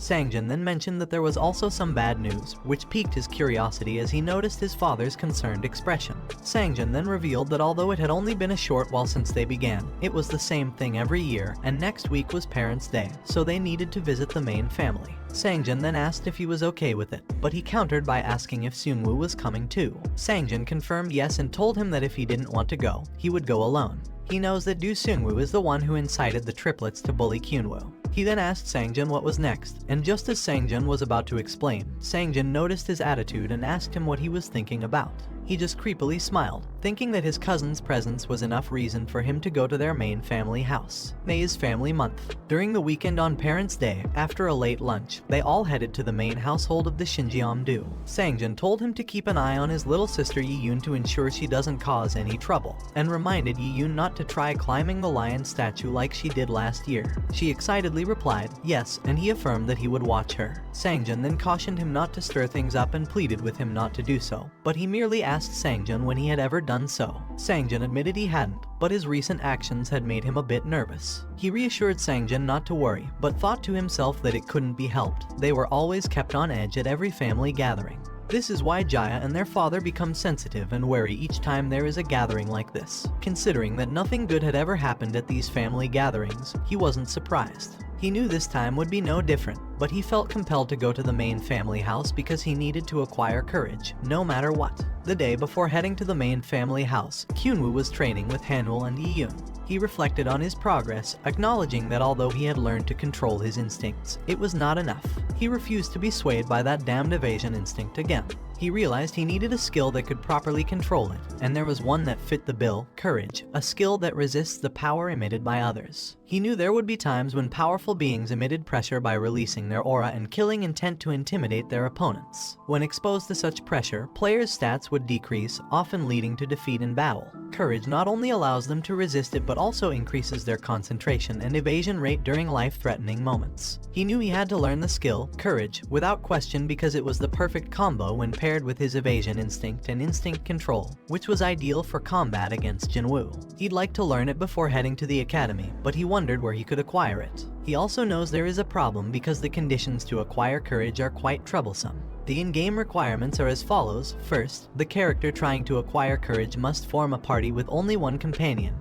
Sangjin then mentioned that there was also some bad news, which piqued his curiosity as he noticed his father's concerned expression. Sangjin then revealed that although it had only been a short while since they began, it was the same thing every year, and next week was Parents' Day, so they needed to visit the main family. Sangjin then asked if he was okay with it, but he countered by asking if Seungwoo was coming too. Sangjin confirmed yes and told him that if he didn't want to go, he would go alone. He knows that Do Seungwoo is the one who incited the triplets to bully Kunwu. He then asked Sangjin what was next, and just as Sangjin was about to explain, Sangjin noticed his attitude and asked him what he was thinking about. He just creepily smiled, thinking that his cousin's presence was enough reason for him to go to their main family house. May is family month. During the weekend on Parents' Day, after a late lunch, they all headed to the main household of the Shinjeom-do. Sangjin told him to keep an eye on his little sister Yi-yoon to ensure she doesn't cause any trouble, and reminded Yi-yoon not to try climbing the lion statue like she did last year. She excitedly replied yes, and he affirmed that he would watch her. Sangjin then cautioned him not to stir things up and pleaded with him not to do so, but he merely asked Sangjin when he had ever done so. Sangjin admitted he hadn't, but his recent actions had made him a bit nervous. He reassured Sangjin not to worry, but thought to himself that it couldn't be helped. They were always kept on edge at every family gathering. This is why Jaya and their father become sensitive and wary each time there is a gathering like this. Considering that nothing good had ever happened at these family gatherings, he wasn't surprised. He knew this time would be no different, but he felt compelled to go to the main family house because he needed to acquire courage, no matter what. The day before heading to the main family house, Kunwu was training with Hanoul and Yi-yoon. He reflected on his progress, acknowledging that although he had learned to control his instincts, it was not enough. He refused to be swayed by that damned evasion instinct again. He realized he needed a skill that could properly control it, and there was one that fit the bill: courage, a skill that resists the power emitted by others. He knew there would be times when powerful beings emitted pressure by releasing their aura and killing intent to intimidate their opponents. When exposed to such pressure, players' stats would decrease, often leading to defeat in battle. Courage not only allows them to resist it but also increases their concentration and evasion rate during life-threatening moments. He knew he had to learn the skill, courage, without question because it was the perfect combo when paired with his evasion instinct and instinct control, which was ideal for combat against Jinwoo. He'd like to learn it before heading to the academy, but he wondered where he could acquire it. He also knows there is a problem because the conditions to acquire courage are quite troublesome. The in-game requirements are as follows. First, the character trying to acquire courage must form a party with only one companion,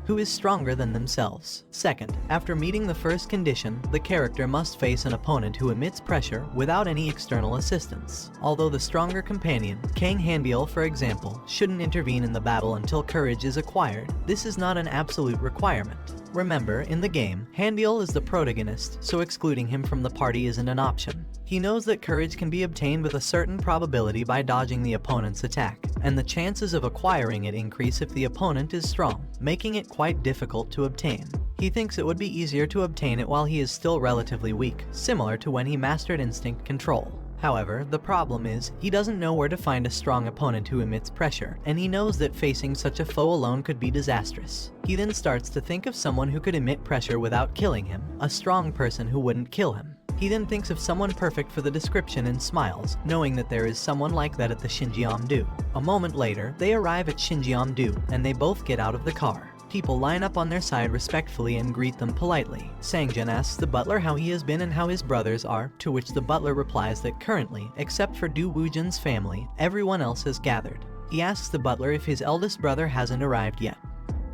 who is stronger than themselves. Second, after meeting the first condition, the character must face an opponent who emits pressure without any external assistance. Although the stronger companion, Kang Hanbiel for example, shouldn't intervene in the battle until courage is acquired, this is not an absolute requirement. Remember, in the game, Hanbiel is the protagonist, so excluding him from the party isn't an option. He knows that courage can be obtained with a certain probability by dodging the opponent's attack, and the chances of acquiring it increase if the opponent is strong, making it quite difficult to obtain. He thinks it would be easier to obtain it while he is still relatively weak, similar to when he mastered instinct control. However, the problem is, he doesn't know where to find a strong opponent who emits pressure, and he knows that facing such a foe alone could be disastrous. He then starts to think of someone who could emit pressure without killing him, a strong person who wouldn't kill him. He then thinks of someone perfect for the description and smiles, knowing that there is someone like that at the Shinjeom-do. A moment later, they arrive at Shinjeom-do, and they both get out of the car. People line up on their side respectfully and greet them politely. Sangjin asks the butler how he has been and how his brothers are, to which the butler replies that currently, except for Du Woojin's family, everyone else has gathered. He asks the butler if his eldest brother hasn't arrived yet,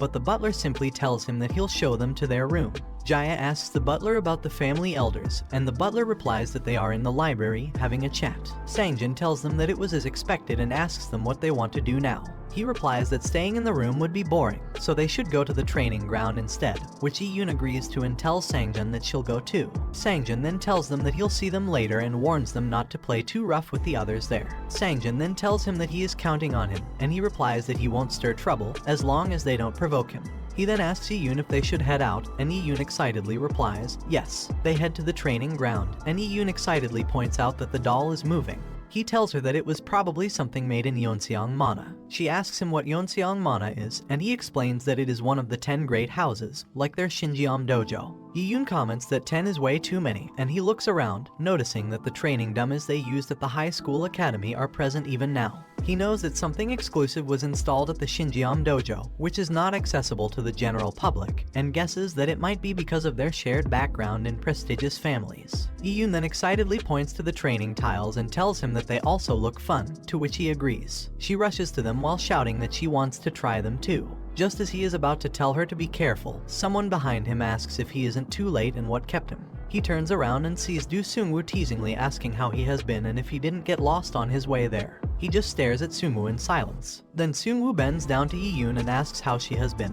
but the butler simply tells him that he'll show them to their room. Jaya asks the butler about the family elders, and the butler replies that they are in the library having a chat. Sangjin tells them that it was as expected and asks them what they want to do now. He replies that staying in the room would be boring, so they should go to the training ground instead, which Yi-yoon agrees to and tells Sangjin that she'll go too. Sangjin then tells them that he'll see them later and warns them not to play too rough with the others there. Sangjin then tells him that he is counting on him, and he replies that he won't stir trouble as long as they don't provoke him. He then asks Yi-yoon if they should head out, and Yi-yoon excitedly replies, yes. They head to the training ground, and Yi-yoon excitedly points out that the doll is moving. He tells her that it was probably something made in Yeonseong Mana. She asks him what Yeonseong Mana is, and he explains that it is one of the 10 great houses, like their Shinjeom dojo. Yi-yoon comments that 10 is way too many, and he looks around, noticing that the training dummies they used at the high school academy are present even now. He knows that something exclusive was installed at the Shinjiam dojo, which is not accessible to the general public, and guesses that it might be because of their shared background in prestigious families. Yi-yoon then excitedly points to the training tiles and tells him that they also look fun, to which he agrees. She rushes to them while shouting that she wants to try them too. Just as he is about to tell her to be careful, someone behind him asks if he isn't too late and what kept him. He turns around and sees Do Seungwoo teasingly asking how he has been and if he didn't get lost on his way there. He just stares at Seungwoo in silence. Then Seungwoo bends down to Yi-yoon and asks how she has been.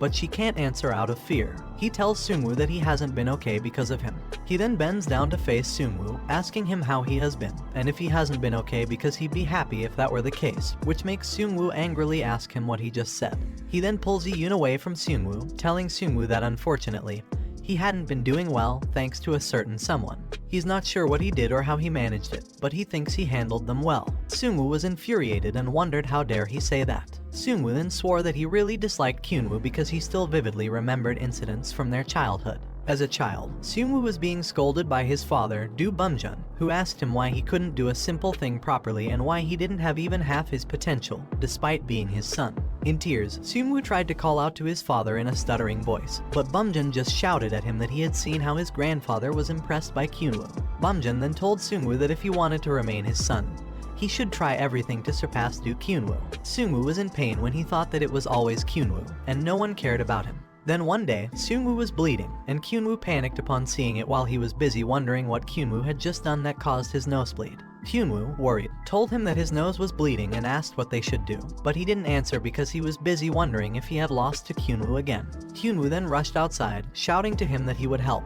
But she can't answer out of fear. He tells Seungwoo that he hasn't been okay because of him. He then bends down to face Seungwoo, asking him how he has been, and if he hasn't been okay because he'd be happy if that were the case, which makes Seungwoo angrily ask him what he just said. He then pulls Yi-yoon away from Seungwoo, telling Seungwoo that unfortunately, he hadn't been doing well thanks to a certain someone. He's not sure what he did or how he managed it, but he thinks he handled them well. Seungwoo was infuriated and wondered how dare he say that. Seungwoo then swore that he really disliked Kunwu because he still vividly remembered incidents from their childhood. As a child, Seungwoo was being scolded by his father, Do Bumjun, who asked him why he couldn't do a simple thing properly and why he didn't have even half his potential, despite being his son. In tears, Seungwoo tried to call out to his father in a stuttering voice, but Bumjun just shouted at him that he had seen how his grandfather was impressed by Kunwu. Bumjun then told Seungwoo that if he wanted to remain his son, he should try everything to surpass Do Kunwu. Seungwoo was in pain when he thought that it was always Kunwu, and no one cared about him. Then one day, Seungwoo was bleeding, and Kunwu panicked upon seeing it while he was busy wondering what Kunwu had just done that caused his nosebleed. Kunwu, worried, told him that his nose was bleeding and asked what they should do, but he didn't answer because he was busy wondering if he had lost to Kunwu again. Kunwu then rushed outside, shouting to him that he would help,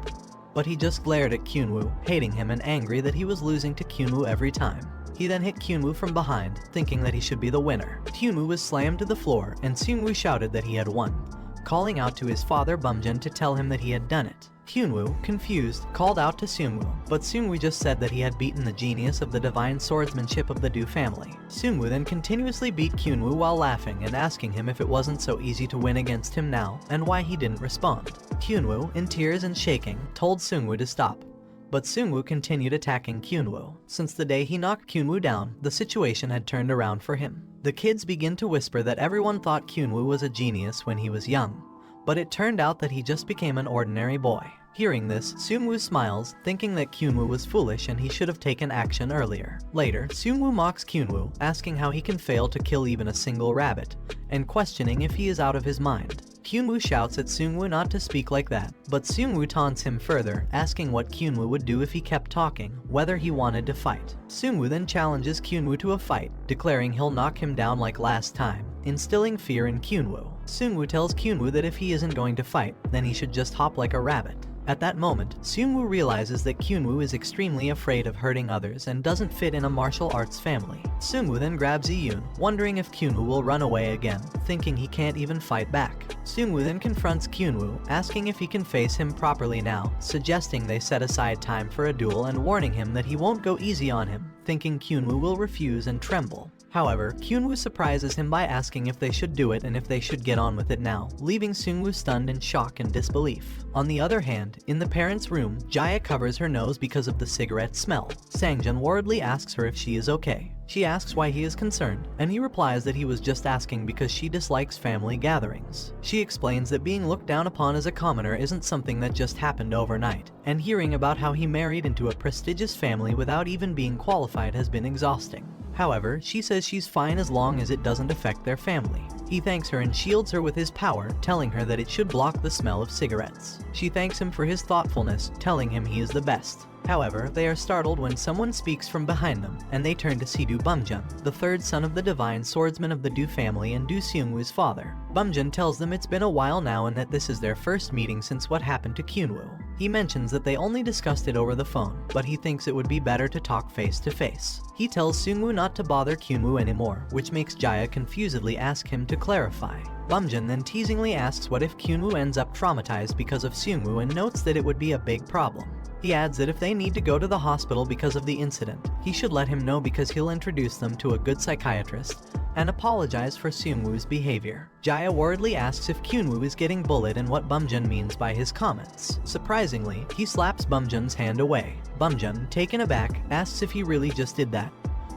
but he just glared at Kunwu, hating him and angry that he was losing to Kunwu every time. He then hit Kunwu from behind, thinking that he should be the winner. Kunwu was slammed to the floor, and Seungwoo shouted that he had won, calling out to his father Bumjun to tell him that he had done it. Kunwu, confused, called out to Seungwoo, but Seungwoo just said that he had beaten the genius of the divine swordsmanship of the Do family. Seungwoo then continuously beat Kunwu while laughing and asking him if it wasn't so easy to win against him now, and why he didn't respond. Kunwu, in tears and shaking, told Seungwoo to stop, but Seungwoo continued attacking Kunwu. Since the day he knocked Kunwu down, the situation had turned around for him. The kids begin to whisper that everyone thought Kunwu was a genius when he was young, but it turned out that he just became an ordinary boy. Hearing this, Seungwoo smiles, thinking that Kunwu was foolish and he should have taken action earlier. Later, Seungwoo mocks Kunwu, asking how he can fail to kill even a single rabbit, and questioning if he is out of his mind. Kunwu shouts at Seungwoo not to speak like that, but Seungwoo taunts him further, asking what Kunwu would do if he kept talking, whether he wanted to fight. Seungwoo then challenges Kunwu to a fight, declaring he'll knock him down like last time, instilling fear in Kunwu. Seungwoo tells Kunwu that if he isn't going to fight, then he should just hop like a rabbit. At that moment, Seungwoo realizes that Kunwu is extremely afraid of hurting others and doesn't fit in a martial arts family. Seungwoo then grabs Yi-yoon, wondering if Kunwu will run away again, thinking he can't even fight back. Seungwoo then confronts Kunwu, asking if he can face him properly now, suggesting they set aside time for a duel and warning him that he won't go easy on him, thinking Kunwu will refuse and tremble. However, Kunwu surprises him by asking if they should do it and if they should get on with it now, leaving Seungwoo stunned in shock and disbelief. On the other hand, in the parents' room, Jaya covers her nose because of the cigarette smell. Sangjun worriedly asks her if she is okay. She asks why he is concerned, and he replies that he was just asking because she dislikes family gatherings. She explains that being looked down upon as a commoner isn't something that just happened overnight, and hearing about how he married into a prestigious family without even being qualified has been exhausting. However, she says she's fine as long as it doesn't affect their family. He thanks her and shields her with his power, telling her that it should block the smell of cigarettes. She thanks him for his thoughtfulness, telling him he is the best. However, they are startled when someone speaks from behind them, and they turn to see Do Bumjun, the third son of the divine swordsman of the Do family and Do Seungwoo's father. Bumjun tells them it's been a while now and that this is their first meeting since what happened to Kunwu. He mentions that they only discussed it over the phone, but he thinks it would be better to talk face to face. He tells Seungwoo not to bother Kunwu anymore, which makes Jaya confusedly ask him to clarify. Bumjun then teasingly asks what if Kunwu ends up traumatized because of Seungwoo and notes that it would be a big problem. He adds that if they need to go to the hospital because of the incident, he should let him know because he'll introduce them to a good psychiatrist, and apologize for Seungwoo's behavior. Jaya worriedly asks if Kunwu is getting bullied and what Bumjun means by his comments. Surprisingly, he slaps Bumjun's hand away. Bumjun, taken aback, asks if he really just did that,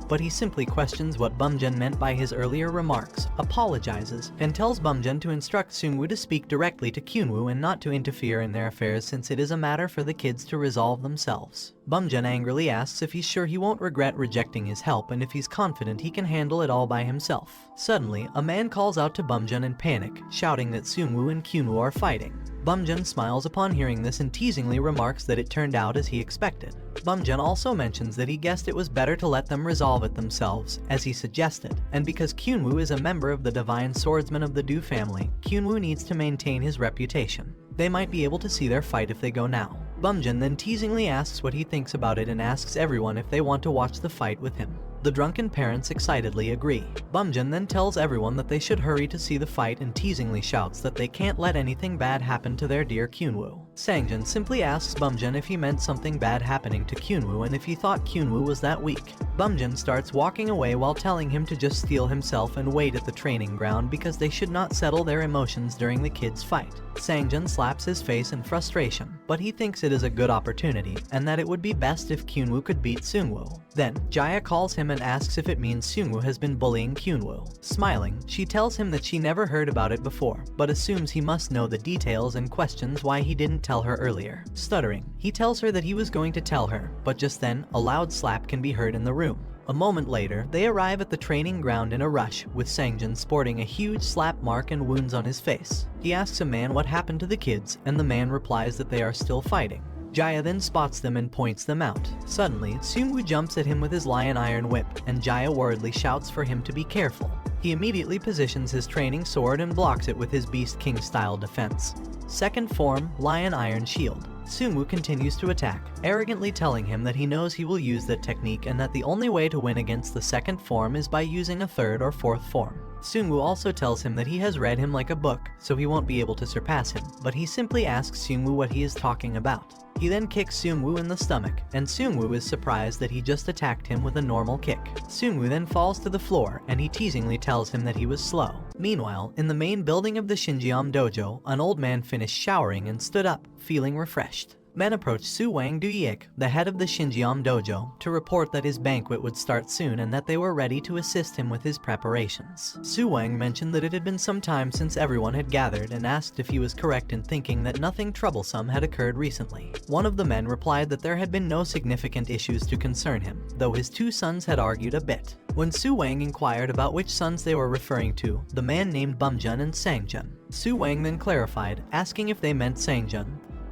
but he simply questions what Bumjun meant by his earlier remarks, apologizes, and tells Bumjun to instruct Seungwoo to speak directly to Kunwu and not to interfere in their affairs since it is a matter for the kids to resolve themselves. Bumjun angrily asks if he's sure he won't regret rejecting his help and if he's confident he can handle it all by himself. Suddenly, a man calls out to Bumjun in panic, shouting that Seungwoo and Kunwu are fighting. Bumjun smiles upon hearing this and teasingly remarks that it turned out as he expected. Bumjun also mentions that he guessed it was better to let them resolve it themselves, as he suggested, and because Kunwu is a member of the Divine Swordsman of the Du family, Kunwu needs to maintain his reputation. They might be able to see their fight if they go now. Bumjun then teasingly asks what he thinks about it and asks everyone if they want to watch the fight with him. The drunken parents excitedly agree. Bumjun then tells everyone that they should hurry to see the fight and teasingly shouts that they can't let anything bad happen to their dear Kunwu. Sangjun simply asks Bumjun if he meant something bad happening to Kunwu and if he thought Kunwu was that weak. Bumjun starts walking away while telling him to just steel himself and wait at the training ground because they should not settle their emotions during the kids' fight. Sangjun slaps his face in frustration, but he thinks it is a good opportunity and that it would be best if Kunwu could beat Seungwoo. Then, Jaya calls him and asks if it means Seungwoo has been bullying Kunwu. Smiling, she tells him that she never heard about it before, but assumes he must know the details and questions why he didn't tell her earlier. Stuttering, he tells her that he was going to tell her, but just then, a loud slap can be heard in the room. A moment later, they arrive at the training ground in a rush, with Sangjun sporting a huge slap mark and wounds on his face. He asks a man what happened to the kids, and the man replies that they are still fighting. Jaya then spots them and points them out. Suddenly, Seungwoo jumps at him with his lion iron whip, and Jaya worriedly shouts for him to be careful. He immediately positions his training sword and blocks it with his Beast King style defense. Second form, lion iron shield. Seungwoo continues to attack, arrogantly telling him that he knows he will use that technique and that the only way to win against the second form is by using a third or fourth form. Seungwoo also tells him that he has read him like a book, so he won't be able to surpass him, but he simply asks Seungwoo what he is talking about. He then kicks Seungwoo in the stomach, and Seungwoo is surprised that he just attacked him with a normal kick. Seungwoo then falls to the floor, and he teasingly tells him that he was slow. Meanwhile, in the main building of the Shinjiam dojo, an old man finished showering and stood up, feeling refreshed. Men approached Su Wang Duyik, the head of the Shinjiam dojo, to report that his banquet would start soon and that they were ready to assist him with his preparations. Su Wang mentioned that it had been some time since everyone had gathered and asked if he was correct in thinking that nothing troublesome had occurred recently. One of the men replied that there had been no significant issues to concern him, though his two sons had argued a bit. When Su Wang inquired about which sons they were referring to, the man named Bumjun and Sangjun. Su Wang then clarified, asking if they meant Sangjun,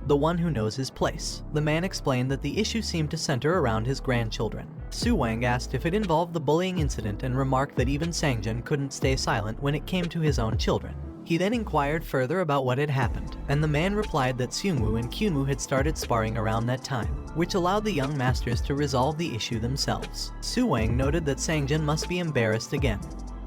the one who knows his place. The man explained that the issue seemed to center around his grandchildren. Su Wang asked if it involved the bullying incident and remarked that even Sangjun couldn't stay silent when it came to his own children. He then inquired further about what had happened, and the man replied that Seungwoo and Kunwu had started sparring around that time, which allowed the young masters to resolve the issue themselves. Su Wang noted that Sangjun must be embarrassed again,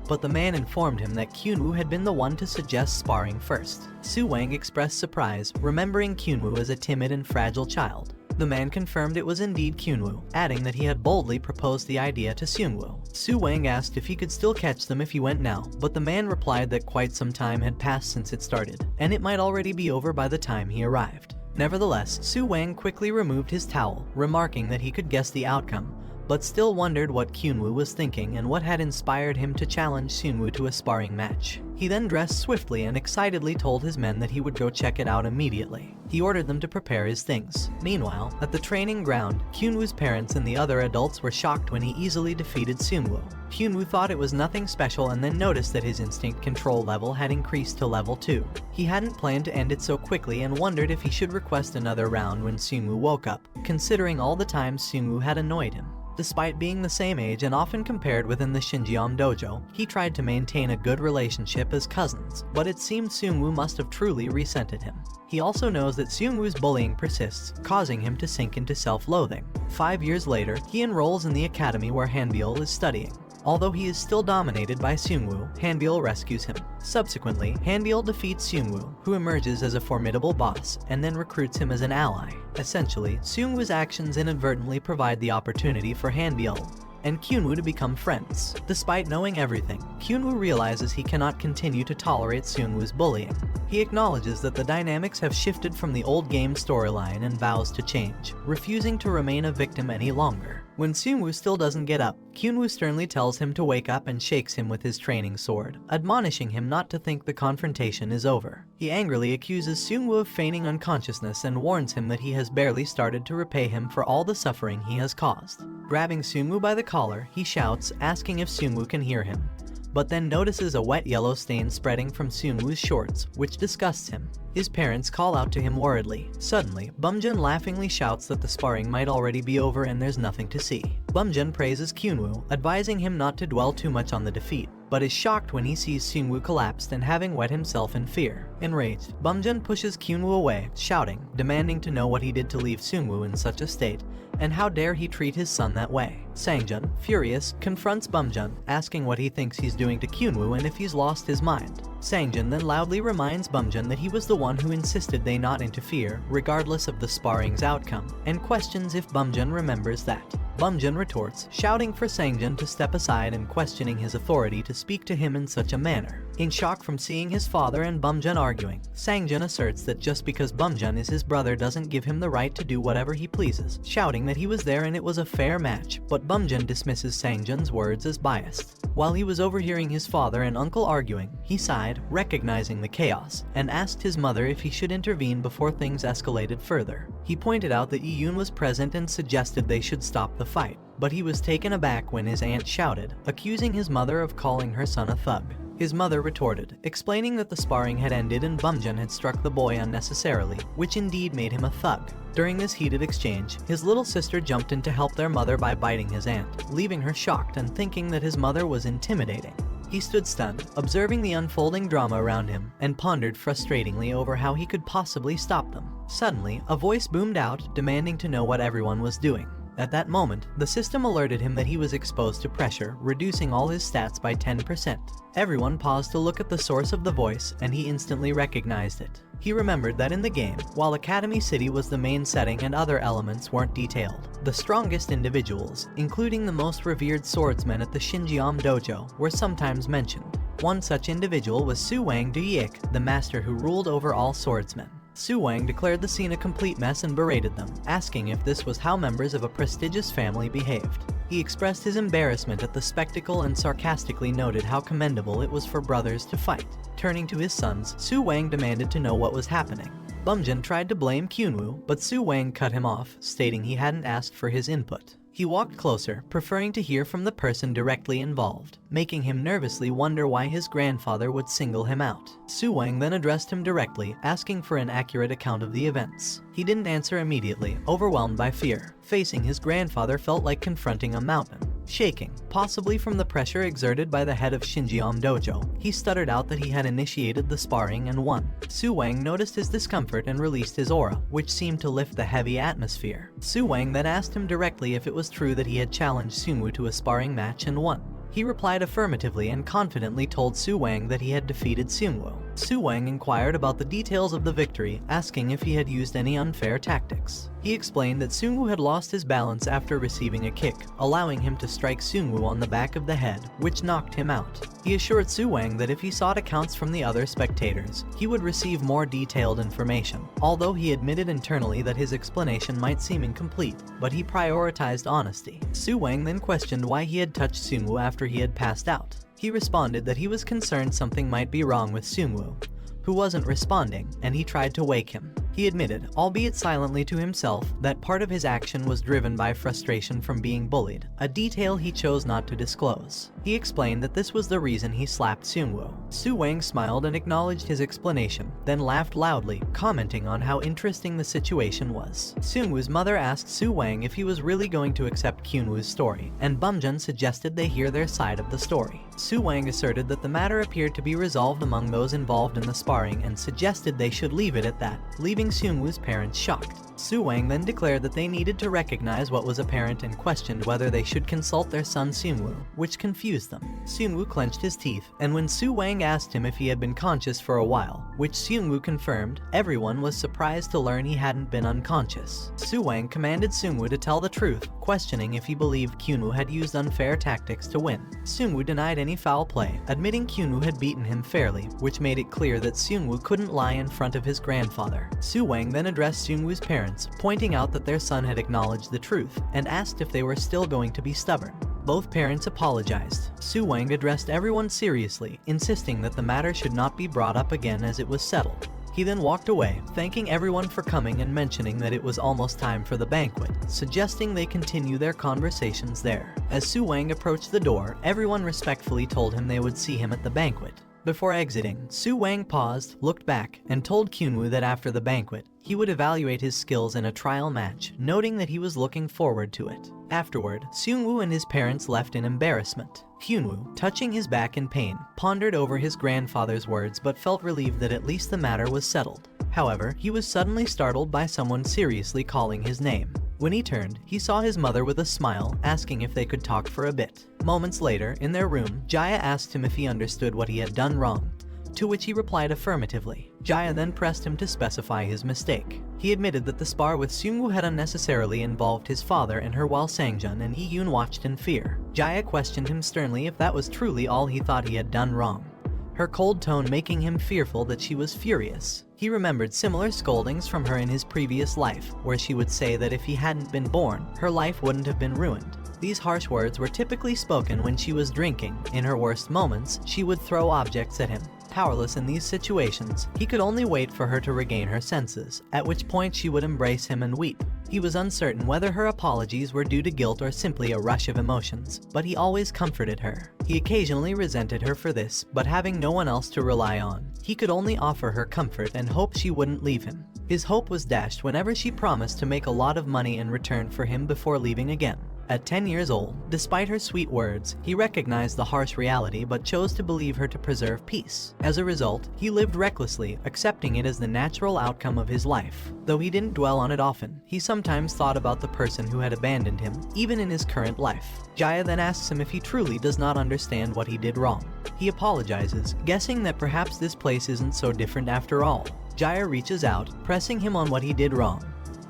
but the man informed him that Kunwu had been the one to suggest sparring first. Su Wang expressed surprise, remembering Kunwu as a timid and fragile child. The man confirmed it was indeed Kunwu, adding that he had boldly proposed the idea to Seungwoo. Su Wang asked if he could still catch them if he went now, but the man replied that quite some time had passed since it started, and it might already be over by the time he arrived. Nevertheless, Su Wang quickly removed his towel, remarking that he could guess the outcome, but still wondered what Kunwu was thinking and what had inspired him to challenge Seungwoo to a sparring match. He then dressed swiftly and excitedly told his men that he would go check it out immediately. He ordered them to prepare his things. Meanwhile, at the training ground, Kunwu's parents and the other adults were shocked when he easily defeated Seungwoo. Kunwu thought it was nothing special and then noticed that his instinct control level had increased to level 2. He hadn't planned to end it so quickly and wondered if he should request another round when Seungwoo woke up, considering all the times Seungwoo had annoyed him. Despite being the same age and often compared within the Shinjiam dojo, he tried to maintain a good relationship as cousins, but it seemed Seungwoo must have truly resented him. He also knows that Seungwoo's bullying persists, causing him to sink into self-loathing. 5 years later, he enrolls in the academy where Hanbyul is studying. Although he is still dominated by Seungwoo, Hanbyul rescues him. Subsequently, Hanbyul defeats Seungwoo, who emerges as a formidable boss, and then recruits him as an ally. Essentially, Seungwoo's actions inadvertently provide the opportunity for Hanbyul and Kunwu to become friends. Despite knowing everything, Kunwu realizes he cannot continue to tolerate Seungwoo's bullying. He acknowledges that the dynamics have shifted from the old game storyline and vows to change, refusing to remain a victim any longer. When Seungwoo still doesn't get up, Kunwu sternly tells him to wake up and shakes him with his training sword, admonishing him not to think the confrontation is over. He angrily accuses Seungwoo of feigning unconsciousness and warns him that he has barely started to repay him for all the suffering he has caused. Grabbing Seungwoo by the collar, he shouts, asking if Seungwoo can hear him, but then notices a wet yellow stain spreading from Seungwoo's shorts, which disgusts him. His parents call out to him worriedly. Suddenly, Bumjun laughingly shouts that the sparring might already be over and there's nothing to see. Bumjun praises Kunwu, advising him not to dwell too much on the defeat, but is shocked when he sees Seungwoo collapsed and having wet himself in fear. Enraged, Bumjun pushes Kunwu away, shouting, demanding to know what he did to leave Seungwoo in such a state, and how dare he treat his son that way. Sangjun, furious, confronts Bumjun, asking what he thinks he's doing to Kunwu and if he's lost his mind. Sangjun then loudly reminds Bumjun that he was the one who insisted they not interfere, regardless of the sparring's outcome, and questions if Bumjun remembers that. Bumjun retorts, shouting for Sangjun to step aside and questioning his authority to speak to him in such a manner. In shock from seeing his father and Bumjun arguing, Sangjun asserts that just because Bumjun is his brother doesn't give him the right to do whatever he pleases, shouting that he was there and it was a fair match, but Bumjun dismisses Sangjun's words as biased. While he was overhearing his father and uncle arguing, he sighed, recognizing the chaos, and asked his mother if he should intervene before things escalated further. He pointed out that Yoon was present and suggested they should stop the fight, but he was taken aback when his aunt shouted, accusing his mother of calling her son a thug. His mother retorted, explaining that the sparring had ended and Bumjun had struck the boy unnecessarily, which indeed made him a thug. During this heated exchange, his little sister jumped in to help their mother by biting his aunt, leaving her shocked and thinking that his mother was intimidating. He stood stunned, observing the unfolding drama around him, and pondered frustratingly over how he could possibly stop them. Suddenly, a voice boomed out, demanding to know what everyone was doing. At that moment, the system alerted him that he was exposed to pressure, reducing all his stats by 10%. Everyone paused to look at the source of the voice, and he instantly recognized it. He remembered that in the game, while Academy City was the main setting and other elements weren't detailed, the strongest individuals, including the most revered swordsmen at the Shinjiam Dojo, were sometimes mentioned. One such individual was Su Wang Duyik, the master who ruled over all swordsmen. Su Wang declared the scene a complete mess and berated them, asking if this was how members of a prestigious family behaved. He expressed his embarrassment at the spectacle and sarcastically noted how commendable it was for brothers to fight. Turning to his sons, Su Wang demanded to know what was happening. Bumjun tried to blame Kunwu, but Su Wang cut him off, stating he hadn't asked for his input. He walked closer, preferring to hear from the person directly involved, making him nervously wonder why his grandfather would single him out. Su Wang then addressed him directly, asking for an accurate account of the events. He didn't answer immediately, overwhelmed by fear. Facing his grandfather felt like confronting a mountain. Shaking, possibly from the pressure exerted by the head of Shinjiam Dojo, he stuttered out that he had initiated the sparring and won. Su Wang noticed his discomfort and released his aura, which seemed to lift the heavy atmosphere. Su Wang then asked him directly if it was true that he had challenged Seungwoo to a sparring match and won. He replied affirmatively and confidently told Su Wang that he had defeated Seungwoo. Su Wang inquired about the details of the victory, asking if he had used any unfair tactics. He explained that Seungwoo had lost his balance after receiving a kick, allowing him to strike Seungwoo on the back of the head, which knocked him out. He assured Su Wang that if he sought accounts from the other spectators, he would receive more detailed information, although he admitted internally that his explanation might seem incomplete, but he prioritized honesty. Su Wang then questioned why he had touched Seungwoo after he had passed out. He responded that he was concerned something might be wrong with Seungwoo, who wasn't responding, and he tried to wake him. He admitted, albeit silently to himself, that part of his action was driven by frustration from being bullied, a detail he chose not to disclose. He explained that this was the reason he slapped Seungwoo. Su Wang smiled and acknowledged his explanation, then laughed loudly, commenting on how interesting the situation was. Seungwoo's mother asked Su Wang if he was really going to accept Kunwu's story, and Bumjun suggested they hear their side of the story. Su Wang asserted that the matter appeared to be resolved among those involved in the sparring and suggested they should leave it at that, leaving Seungwoo's parents shocked. Su Wang then declared that they needed to recognize what was apparent and questioned whether they should consult their son Kunwu, which confused them. Kunwu clenched his teeth, and when Su Wang asked him if he had been conscious for a while, which Kunwu confirmed, everyone was surprised to learn he hadn't been unconscious. Su Wang commanded Kunwu to tell the truth, questioning if he believed Kunwu had used unfair tactics to win. Kunwu denied any foul play, admitting Kunwu had beaten him fairly, which made it clear that Kunwu couldn't lie in front of his grandfather. Su Wang then addressed Kunwu's parents, pointing out that their son had acknowledged the truth, and asked if they were still going to be stubborn. Both parents apologized. Su Wang addressed everyone seriously, insisting that the matter should not be brought up again as it was settled. He then walked away, thanking everyone for coming and mentioning that it was almost time for the banquet, suggesting they continue their conversations there. As Su Wang approached the door, everyone respectfully told him they would see him at the banquet. Before exiting, Su Wang paused, looked back, and told Kunwu that after the banquet, he would evaluate his skills in a trial match, noting that he was looking forward to it. Afterward, Kunwu and his parents left in embarrassment. Kunwu, touching his back in pain, pondered over his grandfather's words but felt relieved that at least the matter was settled. However, he was suddenly startled by someone seriously calling his name. When he turned, he saw his mother with a smile, asking if they could talk for a bit. Moments later, in their room, Jaya asked him if he understood what he had done wrong, to which he replied affirmatively. Jaya then pressed him to specify his mistake. He admitted that the spar with Kunwu had unnecessarily involved his father and her while Sangjun and Iyun watched in fear. Jaya questioned him sternly if that was truly all he thought he had done wrong, her cold tone making him fearful that she was furious. He remembered similar scoldings from her in his previous life, where she would say that if he hadn't been born, her life wouldn't have been ruined. These harsh words were typically spoken when she was drinking. In her worst moments, she would throw objects at him. Powerless in these situations, he could only wait for her to regain her senses, at which point she would embrace him and weep. He was uncertain whether her apologies were due to guilt or simply a rush of emotions, but he always comforted her. He occasionally resented her for this, but having no one else to rely on, he could only offer her comfort and hope she wouldn't leave him. His hope was dashed whenever she promised to make a lot of money in return for him before leaving again. At 10 years old, despite her sweet words, he recognized the harsh reality but chose to believe her to preserve peace. As a result, he lived recklessly, accepting it as the natural outcome of his life. Though he didn't dwell on it often, he sometimes thought about the person who had abandoned him, even in his current life. Jaya then asks him if he truly does not understand what he did wrong. He apologizes, guessing that perhaps this place isn't so different after all. Jaya reaches out, pressing him on what he did wrong,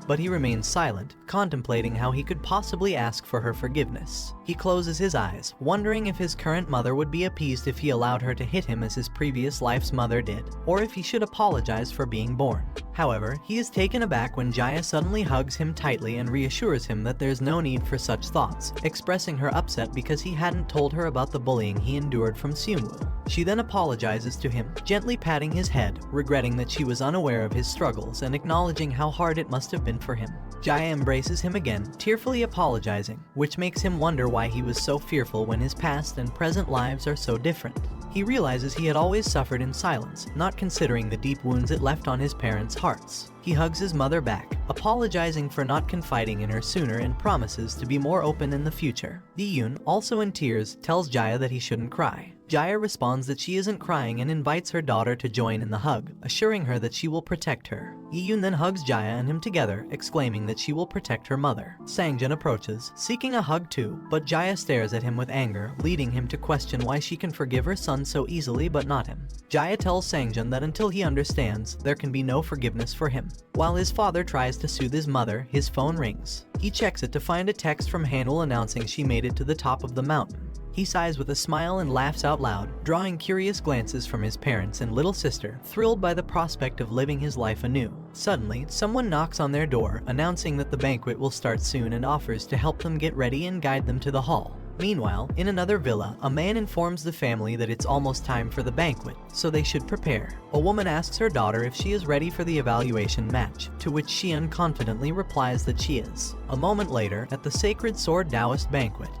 but he remains silent, contemplating how he could possibly ask for her forgiveness. He closes his eyes, wondering if his current mother would be appeased if he allowed her to hit him as his previous life's mother did, or if he should apologize for being born. However, he is taken aback when Jaya suddenly hugs him tightly and reassures him that there's no need for such thoughts, expressing her upset because he hadn't told her about the bullying he endured from Kunwu. She then apologizes to him, gently patting his head, regretting that she was unaware of his struggles and acknowledging how hard it must have been for him. Jaya embraces him again, tearfully apologizing, which makes him wonder why he was so fearful when his past and present lives are so different. He realizes he had always suffered in silence, not considering the deep wounds it left on his parents' hearts. He hugs his mother back, apologizing for not confiding in her sooner and promises to be more open in the future. Iyun, also in tears, tells Jaya that he shouldn't cry. Jaya responds that she isn't crying and invites her daughter to join in the hug, assuring her that she will protect her. Iyun then hugs Jaya and him together, exclaiming that she will protect her mother. Sangjun approaches, seeking a hug too, but Jaya stares at him with anger, leading him to question why she can forgive her son so easily but not him. Jaya tells Sangjun that until he understands, there can be no forgiveness for him. While his father tries to soothe his mother, his phone rings. He checks it to find a text from Hanoul announcing she made it to the top of the mountain. He sighs with a smile and laughs out loud, drawing curious glances from his parents and little sister, thrilled by the prospect of living his life anew. Suddenly, someone knocks on their door, announcing that the banquet will start soon and offers to help them get ready and guide them to the hall. Meanwhile, in another villa, a man informs the family that it's almost time for the banquet, so they should prepare. A woman asks her daughter if she is ready for the evaluation match, to which she unconfidently replies that she is. A moment later, at the Sacred Sword Taoist banquet,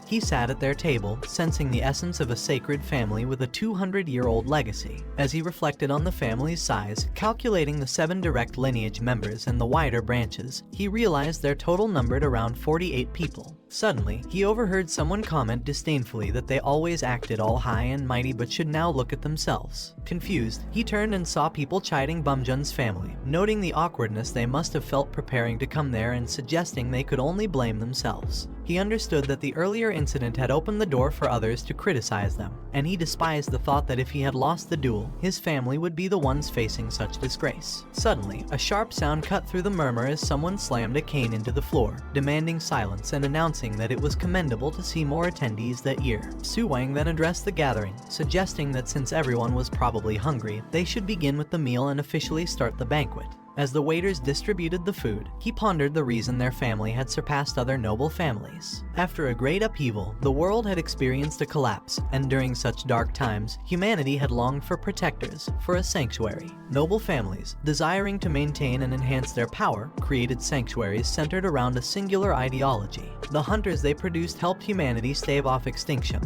He sat at their table, sensing the essence of a sacred family with a 200-year-old legacy. As he reflected on the family's size, calculating the 7 direct lineage members and the wider branches, he realized their total numbered around 48 people. Suddenly, he overheard someone comment disdainfully that they always acted all high and mighty but should now look at themselves. Confused, he turned and saw people chiding Bumjun's family, noting the awkwardness they must have felt preparing to come there and suggesting they could only blame themselves. He understood that the earlier incident had opened the door for others to criticize them, and he despised the thought that if he had lost the duel, his family would be the ones facing such disgrace. Suddenly, a sharp sound cut through the murmur as someone slammed a cane into the floor, demanding silence and announcing that it was commendable to see more attendees that year. Su Wang then addressed the gathering, suggesting that since everyone was probably hungry, they should begin with the meal and officially start the banquet. As the waiters distributed the food, he pondered the reason their family had surpassed other noble families. After a great upheaval, the world had experienced a collapse, and during such dark times, humanity had longed for protectors, for a sanctuary. Noble families, desiring to maintain and enhance their power, created sanctuaries centered around a singular ideology. The hunters they produced helped humanity stave off extinction.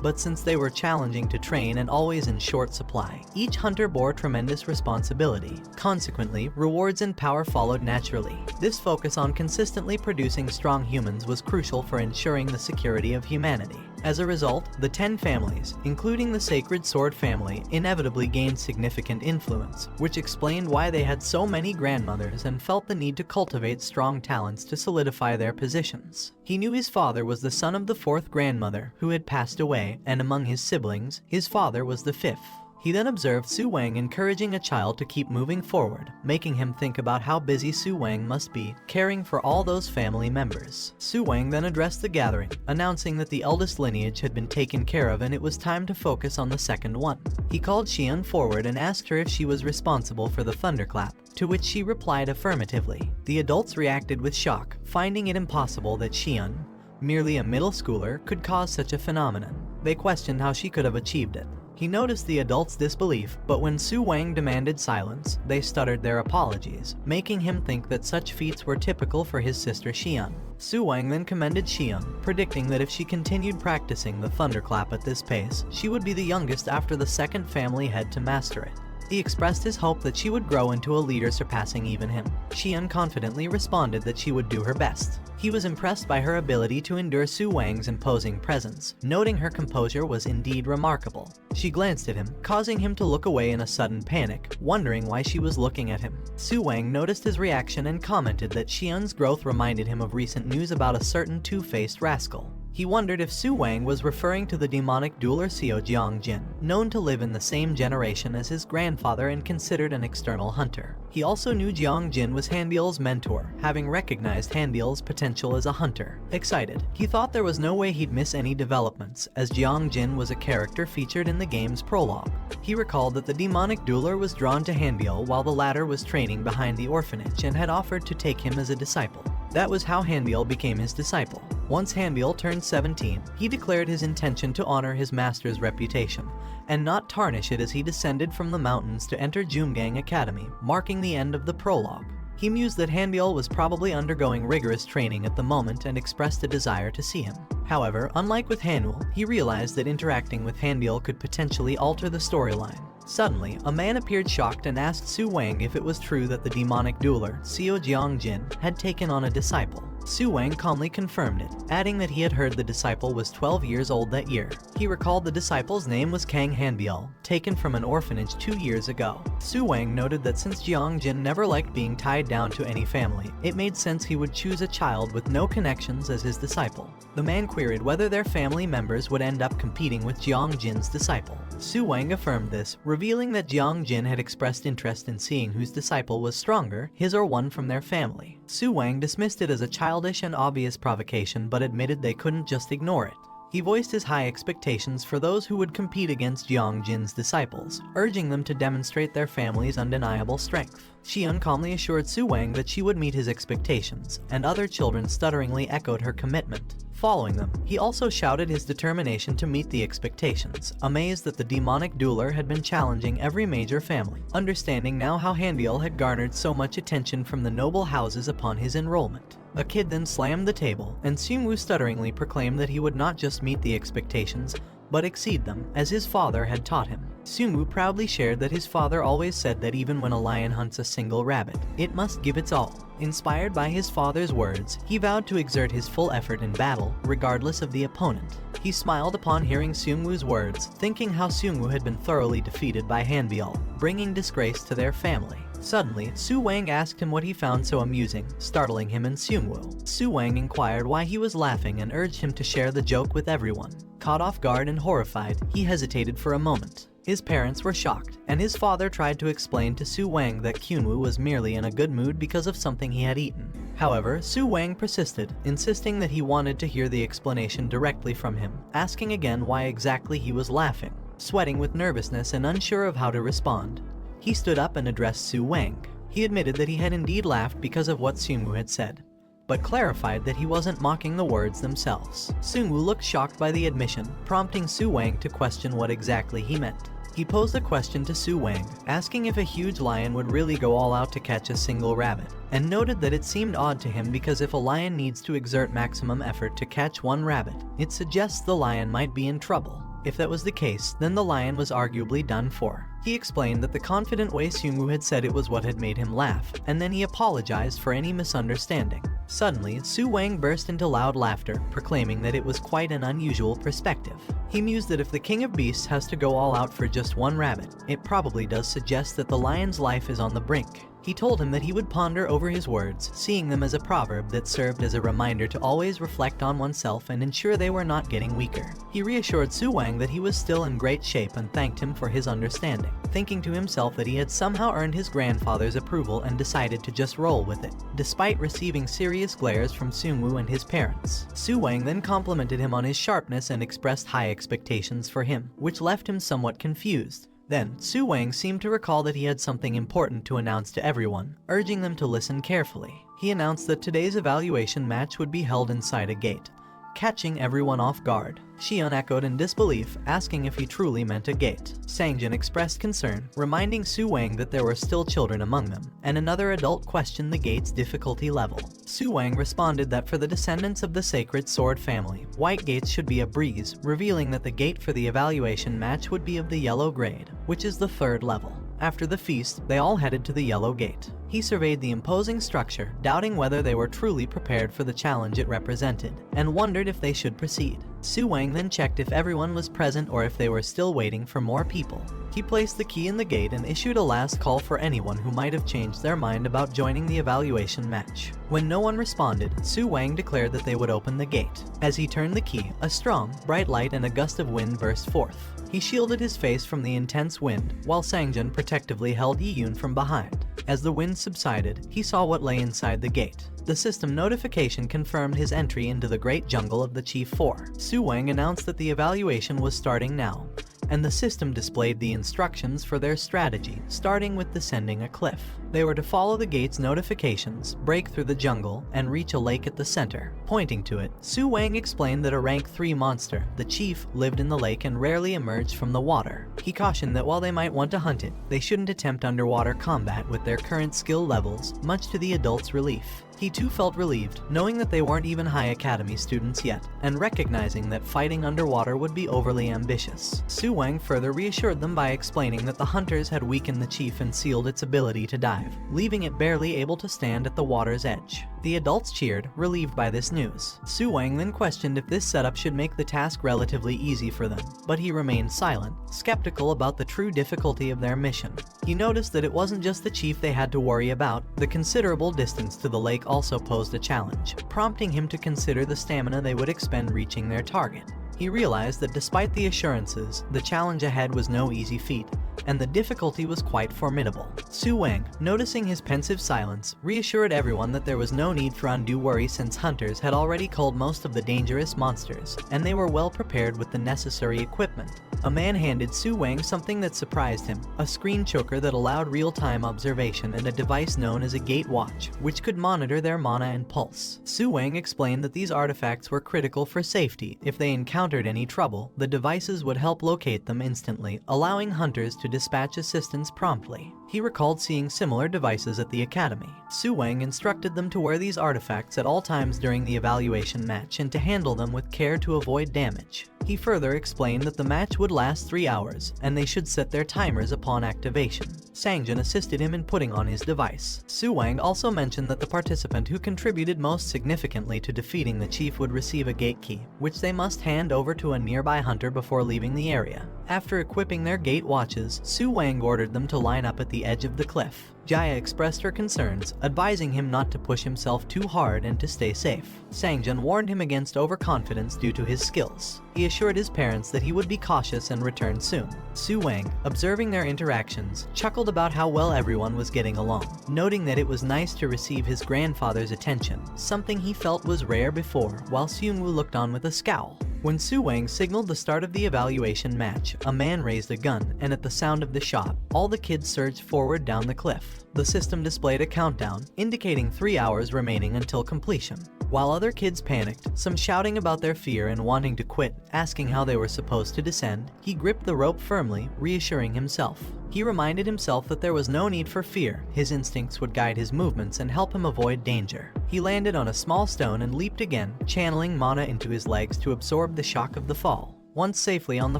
But since they were challenging to train and always in short supply, each hunter bore tremendous responsibility. Consequently, rewards and power followed naturally. This focus on consistently producing strong humans was crucial for ensuring the security of humanity. As a result, the 10 families, including the Sacred Sword family, inevitably gained significant influence, which explained why they had so many grandmothers and felt the need to cultivate strong talents to solidify their positions. He knew his father was the son of the 4th grandmother, who had passed away, and among his siblings, his father was the 5th. He then observed Su Wang encouraging a child to keep moving forward, making him think about how busy Su Wang must be, caring for all those family members. Su Wang then addressed the gathering, announcing that the eldest lineage had been taken care of and it was time to focus on the second one. He called Xian forward and asked her if she was responsible for the thunderclap, to which she replied affirmatively. The adults reacted with shock, finding it impossible that Xian, merely a middle schooler, could cause such a phenomenon. They questioned how she could have achieved it. He noticed the adults' disbelief, but when Su Wang demanded silence, they stuttered their apologies, making him think that such feats were typical for his sister Xian. Su Wang then commended Xian, predicting that if she continued practicing the thunderclap at this pace, she would be the youngest after the 2nd family head to master it. He expressed his hope that she would grow into a leader surpassing even him. Xian confidently responded that she would do her best. He was impressed by her ability to endure Su Wang's imposing presence, noting her composure was indeed remarkable. She glanced at him, causing him to look away in a sudden panic, wondering why she was looking at him. Su Wang noticed his reaction and commented that Xian's growth reminded him of recent news about a certain two-faced rascal. He wondered if Su Wang was referring to the demonic dueler Xiao Jiangjin, known to live in the same generation as his grandfather and considered an external hunter. He also knew Jiangjin was Hanbiel's mentor, having recognized Hanbiel's potential as a hunter. Excited, he thought there was no way he'd miss any developments, as Jiangjin was a character featured in the game's prologue. He recalled that the demonic dueler was drawn to Hanbiel while the latter was training behind the orphanage and had offered to take him as a disciple. That was how Hanbiel became his disciple. Once Hanbiel turned 17, he declared his intention to honor his master's reputation, and not tarnish it as he descended from the mountains to enter Jumgang Academy, marking the end of the prologue. He mused that Hanbiel was probably undergoing rigorous training at the moment and expressed a desire to see him. However, unlike with Hanoul, he realized that interacting with Hanbiel could potentially alter the storyline. Suddenly, a man appeared shocked and asked Su Wang if it was true that the demonic dueler, Xiao Jiangjin, had taken on a disciple. Su Wang calmly confirmed it, adding that he had heard the disciple was 12 years old that year. He recalled the disciple's name was Kang Hanbiel, taken from an orphanage 2 years ago. Su Wang noted that since Jiangjin never liked being tied down to any family, it made sense he would choose a child with no connections as his disciple. The man queried whether their family members would end up competing with Jiangjin's disciple. Su Wang affirmed this, revealing that Jiangjin had expressed interest in seeing whose disciple was stronger, his or one from their family. Su Wang dismissed it as a childish and obvious provocation but admitted they couldn't just ignore it. He voiced his high expectations for those who would compete against Jiangjin's disciples, urging them to demonstrate their family's undeniable strength. Xian calmly assured Su Wang that she would meet his expectations, and other children stutteringly echoed her commitment. Following them, he also shouted his determination to meet the expectations, amazed that the demonic dueler had been challenging every major family, understanding now how Hanuel had garnered so much attention from the noble houses upon his enrollment. A kid then slammed the table, and Kunwu stutteringly proclaimed that he would not just meet the expectations, but exceed them, as his father had taught him. Kunwu proudly shared that his father always said that even when a lion hunts a single rabbit, it must give its all. Inspired by his father's words, he vowed to exert his full effort in battle, regardless of the opponent. He smiled upon hearing Kunwu's words, thinking how Kunwu had been thoroughly defeated by Hanuel, bringing disgrace to their family. Suddenly, Su Wang asked him what he found so amusing, startling him and Kunwu. Su Wang inquired why he was laughing and urged him to share the joke with everyone. Caught off guard and horrified, he hesitated for a moment. His parents were shocked, and his father tried to explain to Su Wang that Kunwu was merely in a good mood because of something he had eaten. However, Su Wang persisted, insisting that he wanted to hear the explanation directly from him, asking again why exactly he was laughing. Sweating with nervousness and unsure of how to respond, he stood up and addressed Su Wang. He admitted that he had indeed laughed because of what Kunwu had said, but clarified that he wasn't mocking the words themselves. Kunwu looked shocked by the admission, prompting Su Wang to question what exactly he meant. He posed a question to Su Wang, asking if a huge lion would really go all out to catch a single rabbit, and noted that it seemed odd to him because if a lion needs to exert maximum effort to catch one rabbit, it suggests the lion might be in trouble. If that was the case, then the lion was arguably done for. He explained that the confident way Kunwu had said it was what had made him laugh, and then he apologized for any misunderstanding. Suddenly, Su Wang burst into loud laughter, proclaiming that it was quite an unusual perspective. He mused that if the king of beasts has to go all out for just one rabbit, it probably does suggest that the lion's life is on the brink. He told him that he would ponder over his words, seeing them as a proverb that served as a reminder to always reflect on oneself and ensure they were not getting weaker. He reassured Su Wang that he was still in great shape and thanked him for his understanding, thinking to himself that he had somehow earned his grandfather's approval and decided to just roll with it, despite receiving serious glares from Kunwu and his parents. Su Wang then complimented him on his sharpness and expressed high expectations for him, which left him somewhat confused. Then, Su Wang seemed to recall that he had something important to announce to everyone, urging them to listen carefully. He announced that today's evaluation match would be held inside a gate, catching everyone off guard. Xian echoed in disbelief, asking if he truly meant a gate. Sangjin expressed concern, reminding Su Wang that there were still children among them, and another adult questioned the gate's difficulty level. Su Wang responded that for the descendants of the sacred sword family, white gates should be a breeze, revealing that the gate for the evaluation match would be of the yellow grade, which is the 3rd level. After the feast, they all headed to the yellow gate. He surveyed the imposing structure, doubting whether they were truly prepared for the challenge it represented, and wondered if they should proceed. Su Wang then checked if everyone was present or if they were still waiting for more people. He placed the key in the gate and issued a last call for anyone who might have changed their mind about joining the evaluation match. When no one responded, Su Wang declared that they would open the gate. As he turned the key, a strong, bright light and a gust of wind burst forth. He shielded his face from the intense wind, while Sangjin protectively held Yiyun from behind. As the wind subsided, he saw what lay inside the gate. The system notification confirmed his entry into the great jungle of the Chief Four. Su Wang announced that the evaluation was starting now, and the system displayed the instructions for their strategy, starting with descending a cliff. They were to follow the gate's notifications, break through the jungle, and reach a lake at the center. Pointing to it, Su Wang explained that a rank 3 monster, the chief, lived in the lake and rarely emerged from the water. He cautioned that while they might want to hunt it, they shouldn't attempt underwater combat with their current skill levels, much to the adults' relief. He too felt relieved, knowing that they weren't even High Academy students yet, and recognizing that fighting underwater would be overly ambitious. Su Wang further reassured them by explaining that the hunters had weakened the chief and sealed its ability to dive, leaving it barely able to stand at the water's edge. The adults cheered, relieved by this news. Su Wang then questioned if this setup should make the task relatively easy for them, but he remained silent, skeptical about the true difficulty of their mission. He noticed that it wasn't just the chief they had to worry about. The considerable distance to the lake also posed a challenge, prompting him to consider the stamina they would expend reaching their target. He realized that despite the assurances, the challenge ahead was no easy feat, and the difficulty was quite formidable. Su Wang, noticing his pensive silence, reassured everyone that there was no need for undue worry since hunters had already culled most of the dangerous monsters, and they were well prepared with the necessary equipment. A man handed Su Wang something that surprised him, a screen choker that allowed real-time observation and a device known as a gate watch, which could monitor their mana and pulse. Su Wang explained that these artifacts were critical for safety. If they encountered any trouble, the devices would help locate them instantly, allowing hunters to dispatch assistance promptly. He recalled seeing similar devices at the academy. Su Wang instructed them to wear these artifacts at all times during the evaluation match and to handle them with care to avoid damage. He further explained that the match would last 3 hours, and they should set their timers upon activation. Sangjin assisted him in putting on his device. Su Wang also mentioned that the participant who contributed most significantly to defeating the chief would receive a gate key, which they must hand over to a nearby hunter before leaving the area. After equipping their gate watches, Su Wang ordered them to line up at the edge of the cliff. Jaya expressed her concerns, advising him not to push himself too hard and to stay safe. Sangjin warned him against overconfidence due to his skills. He assured his parents that he would be cautious and return soon. Su Wang, observing their interactions, chuckled about how well everyone was getting along, noting that it was nice to receive his grandfather's attention, something he felt was rare before, while Seungwoo looked on with a scowl. When Su Wang signaled the start of the evaluation match, a man raised a gun, and at the sound of the shot, all the kids surged forward down the cliff. The system displayed a countdown, indicating 3 hours remaining until completion. While other kids panicked, some shouting about their fear and wanting to quit, asking how they were supposed to descend, he gripped the rope firmly, reassuring himself. He reminded himself that there was no need for fear, his instincts would guide his movements and help him avoid danger. He landed on a small stone and leaped again, channeling mana into his legs to absorb the shock of the fall. Once safely on the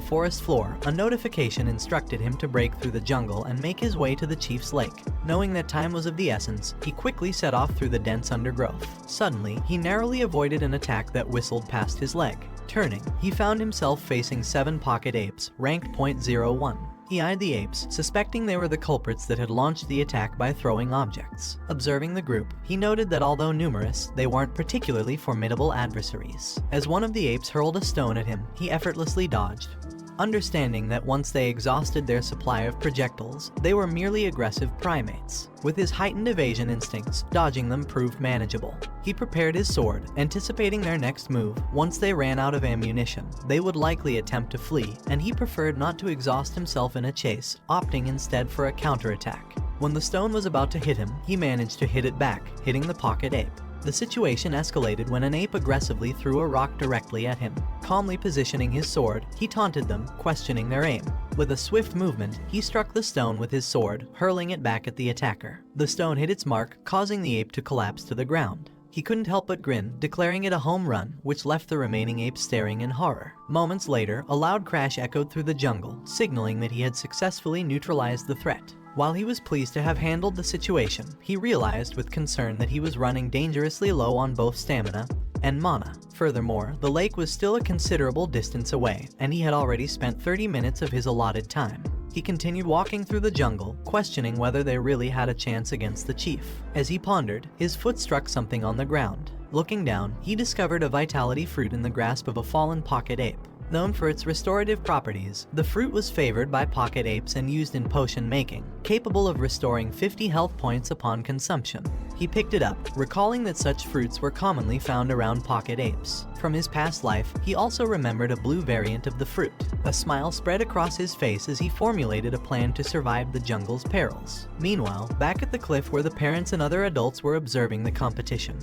forest floor, a notification instructed him to break through the jungle and make his way to the chief's lake. Knowing that time was of the essence, he quickly set off through the dense undergrowth. Suddenly, he narrowly avoided an attack that whistled past his leg. Turning, he found himself facing 7 pocket apes, ranked .01. He eyed the apes, suspecting they were the culprits that had launched the attack by throwing objects. Observing the group, he noted that although numerous, they weren't particularly formidable adversaries. As one of the apes hurled a stone at him, he effortlessly dodged. Understanding that once they exhausted their supply of projectiles, they were merely aggressive primates. With his heightened evasion instincts, dodging them proved manageable. He prepared his sword, anticipating their next move. Once they ran out of ammunition, they would likely attempt to flee, and he preferred not to exhaust himself in a chase, opting instead for a counterattack. When the stone was about to hit him, he managed to hit it back, hitting the pocket ape. The situation escalated when an ape aggressively threw a rock directly at him. Calmly positioning his sword, he taunted them, questioning their aim. With a swift movement, he struck the stone with his sword, hurling it back at the attacker. The stone hit its mark, causing the ape to collapse to the ground. He couldn't help but grin, declaring it a home run, which left the remaining apes staring in horror. Moments later, a loud crash echoed through the jungle, signaling that he had successfully neutralized the threat. While he was pleased to have handled the situation, he realized with concern that he was running dangerously low on both stamina and mana. Furthermore, the lake was still a considerable distance away, and he had already spent 30 minutes of his allotted time. He continued walking through the jungle, questioning whether they really had a chance against the chief. As he pondered, his foot struck something on the ground. Looking down, he discovered a vitality fruit in the grasp of a fallen pocket ape. Known for its restorative properties, the fruit was favored by pocket apes and used in potion making, capable of restoring 50 health points upon consumption. He picked it up, recalling that such fruits were commonly found around pocket apes. From his past life, he also remembered a blue variant of the fruit. A smile spread across his face as he formulated a plan to survive the jungle's perils. Meanwhile, back at the cliff where the parents and other adults were observing the competition,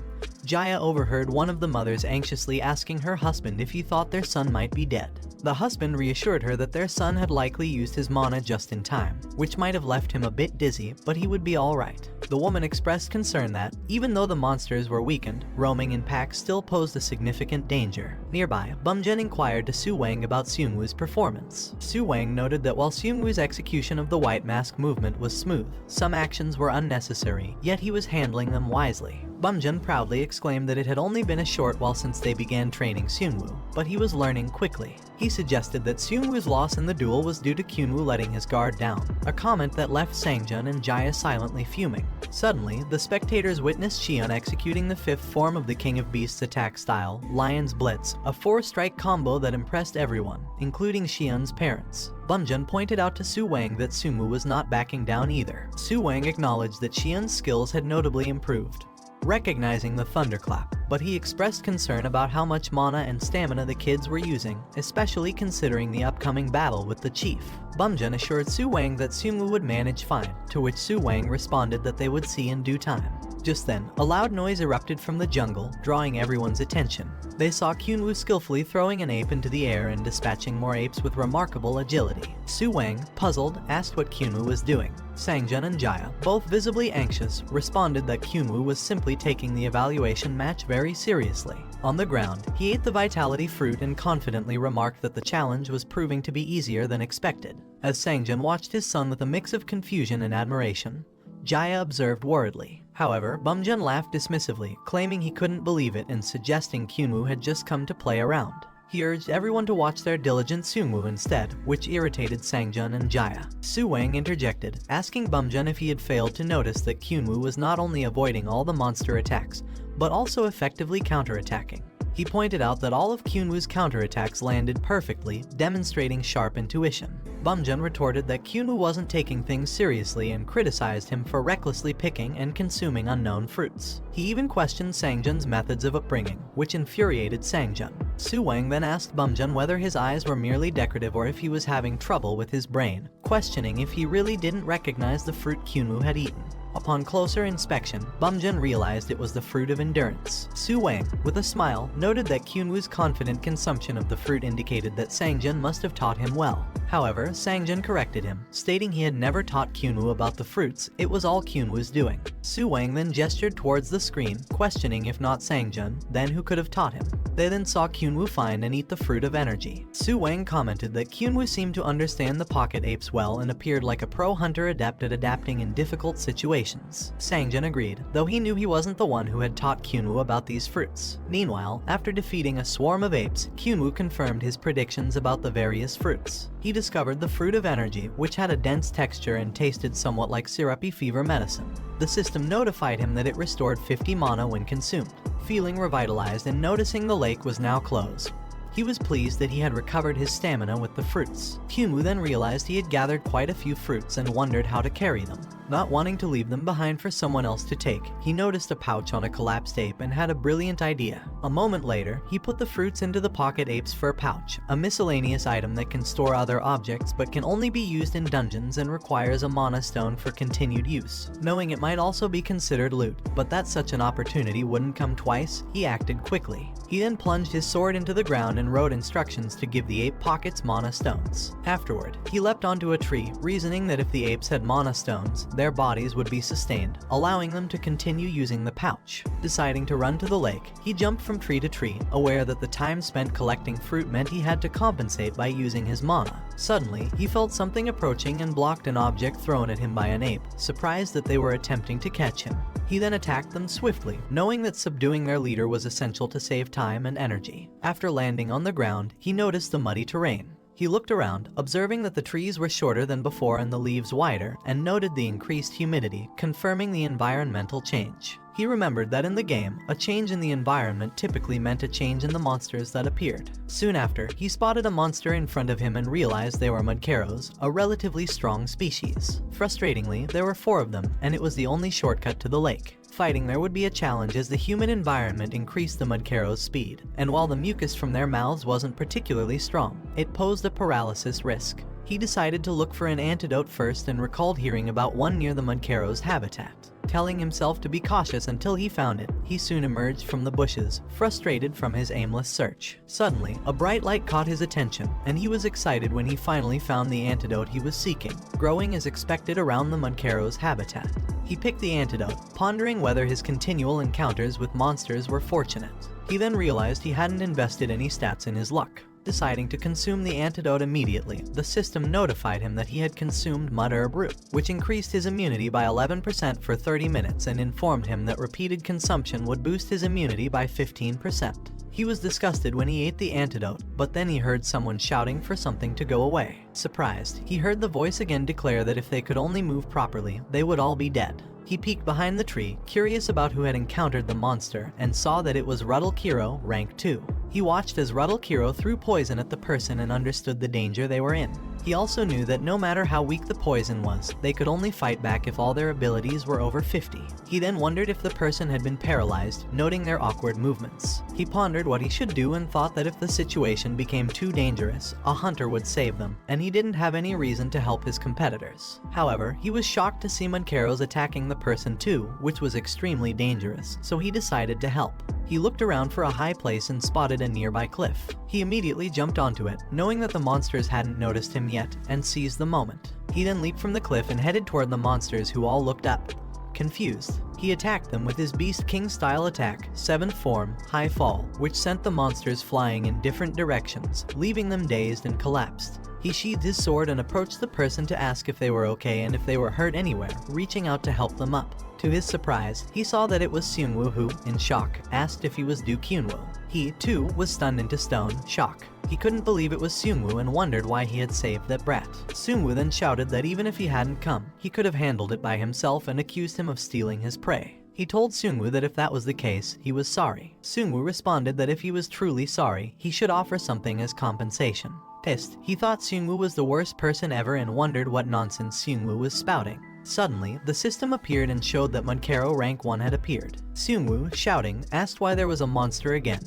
Jaya overheard one of the mothers anxiously asking her husband if he thought their son might be dead. The husband reassured her that their son had likely used his mana just in time, which might have left him a bit dizzy, but he would be alright. The woman expressed concern that, even though the monsters were weakened, roaming in packs still posed a significant danger. Nearby, Bumjen inquired to Su Wang about Seungwoo's performance. Su Wang noted that while Seungwoo's execution of the white mask movement was smooth, some actions were unnecessary, yet he was handling them wisely. Bumjun proudly exclaimed that it had only been a short while since they began training Seungwoo, but he was learning quickly. He suggested that Seungwoo's loss in the duel was due to Kunwu letting his guard down, a comment that left Sangjun and Jaya silently fuming. Suddenly, the spectators witnessed Xion executing the fifth form of the King of Beasts attack style, Lion's Blitz, a 4-strike combo that impressed everyone, including Xion's parents. Bumjun pointed out to Su Wang that Seungwoo was not backing down either. Su Wang acknowledged that Xion's skills had notably improved, recognizing the thunderclap, but he expressed concern about how much mana and stamina the kids were using, especially considering the upcoming battle with the chief. Bumjun assured Su Wang that Seungwoo would manage fine, to which Su Wang responded that they would see in due time. Just then, a loud noise erupted from the jungle, drawing everyone's attention. They saw Kunwu skillfully throwing an ape into the air and dispatching more apes with remarkable agility. Su Wang, puzzled, asked what Kunwu was doing. Sangjun and Jaya, both visibly anxious, responded that Kunwu was simply taking the evaluation match very seriously. On the ground, he ate the vitality fruit and confidently remarked that the challenge was proving to be easier than expected. As Sangjun watched his son with a mix of confusion and admiration, Jaya observed worriedly. However, Bumjun laughed dismissively, claiming he couldn't believe it and suggesting Kunwu had just come to play around. He urged everyone to watch their diligent Seungwoo instead, which irritated Sangjun and Jaya. Su Wang interjected, asking Bumjun if he had failed to notice that Kunwu was not only avoiding all the monster attacks, but also effectively counterattacking. He pointed out that all of Kunwu's counterattacks landed perfectly, demonstrating sharp intuition. Bumjun retorted that Kunwu wasn't taking things seriously and criticized him for recklessly picking and consuming unknown fruits. He even questioned Sangjun's methods of upbringing, which infuriated Sangjun. Su Wang then asked Bumjun whether his eyes were merely decorative or if he was having trouble with his brain, questioning if he really didn't recognize the fruit Kunwu had eaten. Upon closer inspection, Bumjun realized it was the fruit of endurance. Su Wang, with a smile, noted that Kunwu's confident consumption of the fruit indicated that Sangjun must have taught him well. However, Sangjun corrected him, stating he had never taught Kunwu about the fruits, it was all Kunwu's doing. Su Wang then gestured towards the screen, questioning if not Sangjun, then who could have taught him. They then saw Kunwu find and eat the fruit of energy. Su Wang commented that Kunwu seemed to understand the pocket apes well and appeared like a pro hunter adept at adapting in difficult situations. Sangjun agreed, though he knew he wasn't the one who had taught Kunwu about these fruits. Meanwhile, after defeating a swarm of apes, Kunwu confirmed his predictions about the various fruits. He discovered the fruit of energy, which had a dense texture and tasted somewhat like syrupy fever medicine. The system notified him that it restored 50 mana when consumed. Feeling revitalized and noticing the lake was now closed, he was pleased that he had recovered his stamina with the fruits. Kunwu then realized he had gathered quite a few fruits and wondered how to carry them. Not wanting to leave them behind for someone else to take, he noticed a pouch on a collapsed ape and had a brilliant idea. A moment later, he put the fruits into the pocket ape's fur pouch, a miscellaneous item that can store other objects but can only be used in dungeons and requires a mana stone for continued use. Knowing it might also be considered loot, but that such an opportunity wouldn't come twice, he acted quickly. He then plunged his sword into the ground and wrote instructions to give the ape pockets mana stones. Afterward, he leapt onto a tree, reasoning that if the apes had mana stones, their bodies would be sustained, allowing them to continue using the pouch. Deciding to run to the lake, he jumped from tree to tree, aware that the time spent collecting fruit meant he had to compensate by using his mana. Suddenly, he felt something approaching and blocked an object thrown at him by an ape, surprised that they were attempting to catch him. He then attacked them swiftly, knowing that subduing their leader was essential to save time and energy. After landing on the ground, he noticed the muddy terrain. He looked around, observing that the trees were shorter than before and the leaves wider, and noted the increased humidity, confirming the environmental change. He remembered that in the game, a change in the environment typically meant a change in the monsters that appeared. Soon after, he spotted a monster in front of him and realized they were mudcaros, a relatively strong species. Frustratingly, there were 4 of them, and it was the only shortcut to the lake. Fighting there would be a challenge as the humid environment increased the mudcaros' speed, and while the mucus from their mouths wasn't particularly strong, it posed a paralysis risk. He decided to look for an antidote first and recalled hearing about one near the mudcaros' habitat. Telling himself to be cautious until he found it, he soon emerged from the bushes, frustrated from his aimless search. Suddenly, a bright light caught his attention, and he was excited when he finally found the antidote he was seeking, growing as expected around the mudcaros' habitat. He picked the antidote, pondering whether his continual encounters with monsters were fortunate. He then realized he hadn't invested any stats in his luck. deciding to consume the antidote immediately, the system notified him that he had consumed mud herb root, which increased his immunity by 11% for 30 minutes and informed him that repeated consumption would boost his immunity by 15%. He was disgusted when he ate the antidote, but then he heard someone shouting for something to go away. Surprised, he heard the voice again declare that if they could only move properly, they would all be dead. He peeked behind the tree, curious about who had encountered the monster, and saw that it was Rudel-Kiro, rank 2. He watched as Rudel-Kiro threw poison at the person and understood the danger they were in. He also knew that no matter how weak the poison was, they could only fight back if all their abilities were over 50. He then wondered if the person had been paralyzed, noting their awkward movements. He pondered what he should do and thought that if the situation became too dangerous, a hunter would save them, and he didn't have any reason to help his competitors. However, he was shocked to see Mankeros attacking the person too, which was extremely dangerous, so he decided to help. He looked around for a high place and spotted a nearby cliff. He immediately jumped onto it, knowing that the monsters hadn't noticed him yet, and seized the moment. He then leaped from the cliff and headed toward the monsters, who all looked up. Confused, he attacked them with his Beast King style attack, 7th form, High Fall, which sent the monsters flying in different directions, leaving them dazed and collapsed. He sheathed his sword and approached the person to ask if they were okay and if they were hurt anywhere, reaching out to help them up. To his surprise, he saw that it was Kunwu who, in shock, asked if he was Du Kunwu. He, too, was stunned into stone, shock. He couldn't believe it was Kunwu and wondered why he had saved that brat. Kunwu then shouted that even if he hadn't come, he could have handled it by himself and accused him of stealing his prey. He told Kunwu that if that was the case, he was sorry. Kunwu responded that if he was truly sorry, he should offer something as compensation. Pissed, he thought Kunwu was the worst person ever and wondered what nonsense Kunwu was spouting. Suddenly, the system appeared and showed that Mankero rank 1 had appeared. Kunwu, shouting, asked why there was a monster again,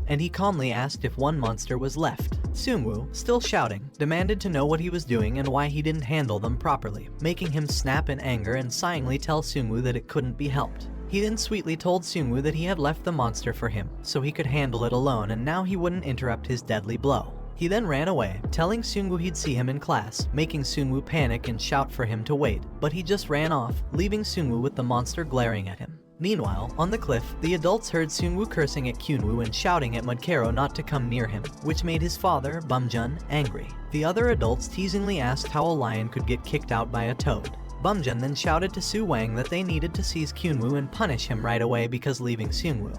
and he calmly asked if one monster was left. Kunwu, still shouting, demanded to know what he was doing and why he didn't handle them properly, making him snap in anger and sighingly tell Kunwu that it couldn't be helped. He then sweetly told Kunwu that he had left the monster for him, so he could handle it alone and now he wouldn't interrupt his deadly blow. He then ran away, telling Kunwu he'd see him in class, making Kunwu panic and shout for him to wait, but he just ran off, leaving Kunwu with the monster glaring at him. Meanwhile, on the cliff, the adults heard Kunwu cursing at Kunwu and shouting at Mudkero not to come near him, which made his father, Bumjun, angry. The other adults teasingly asked how a lion could get kicked out by a toad. Bumjun then shouted to Su Wang that they needed to seize Kunwu and punish him right away because leaving Kunwu,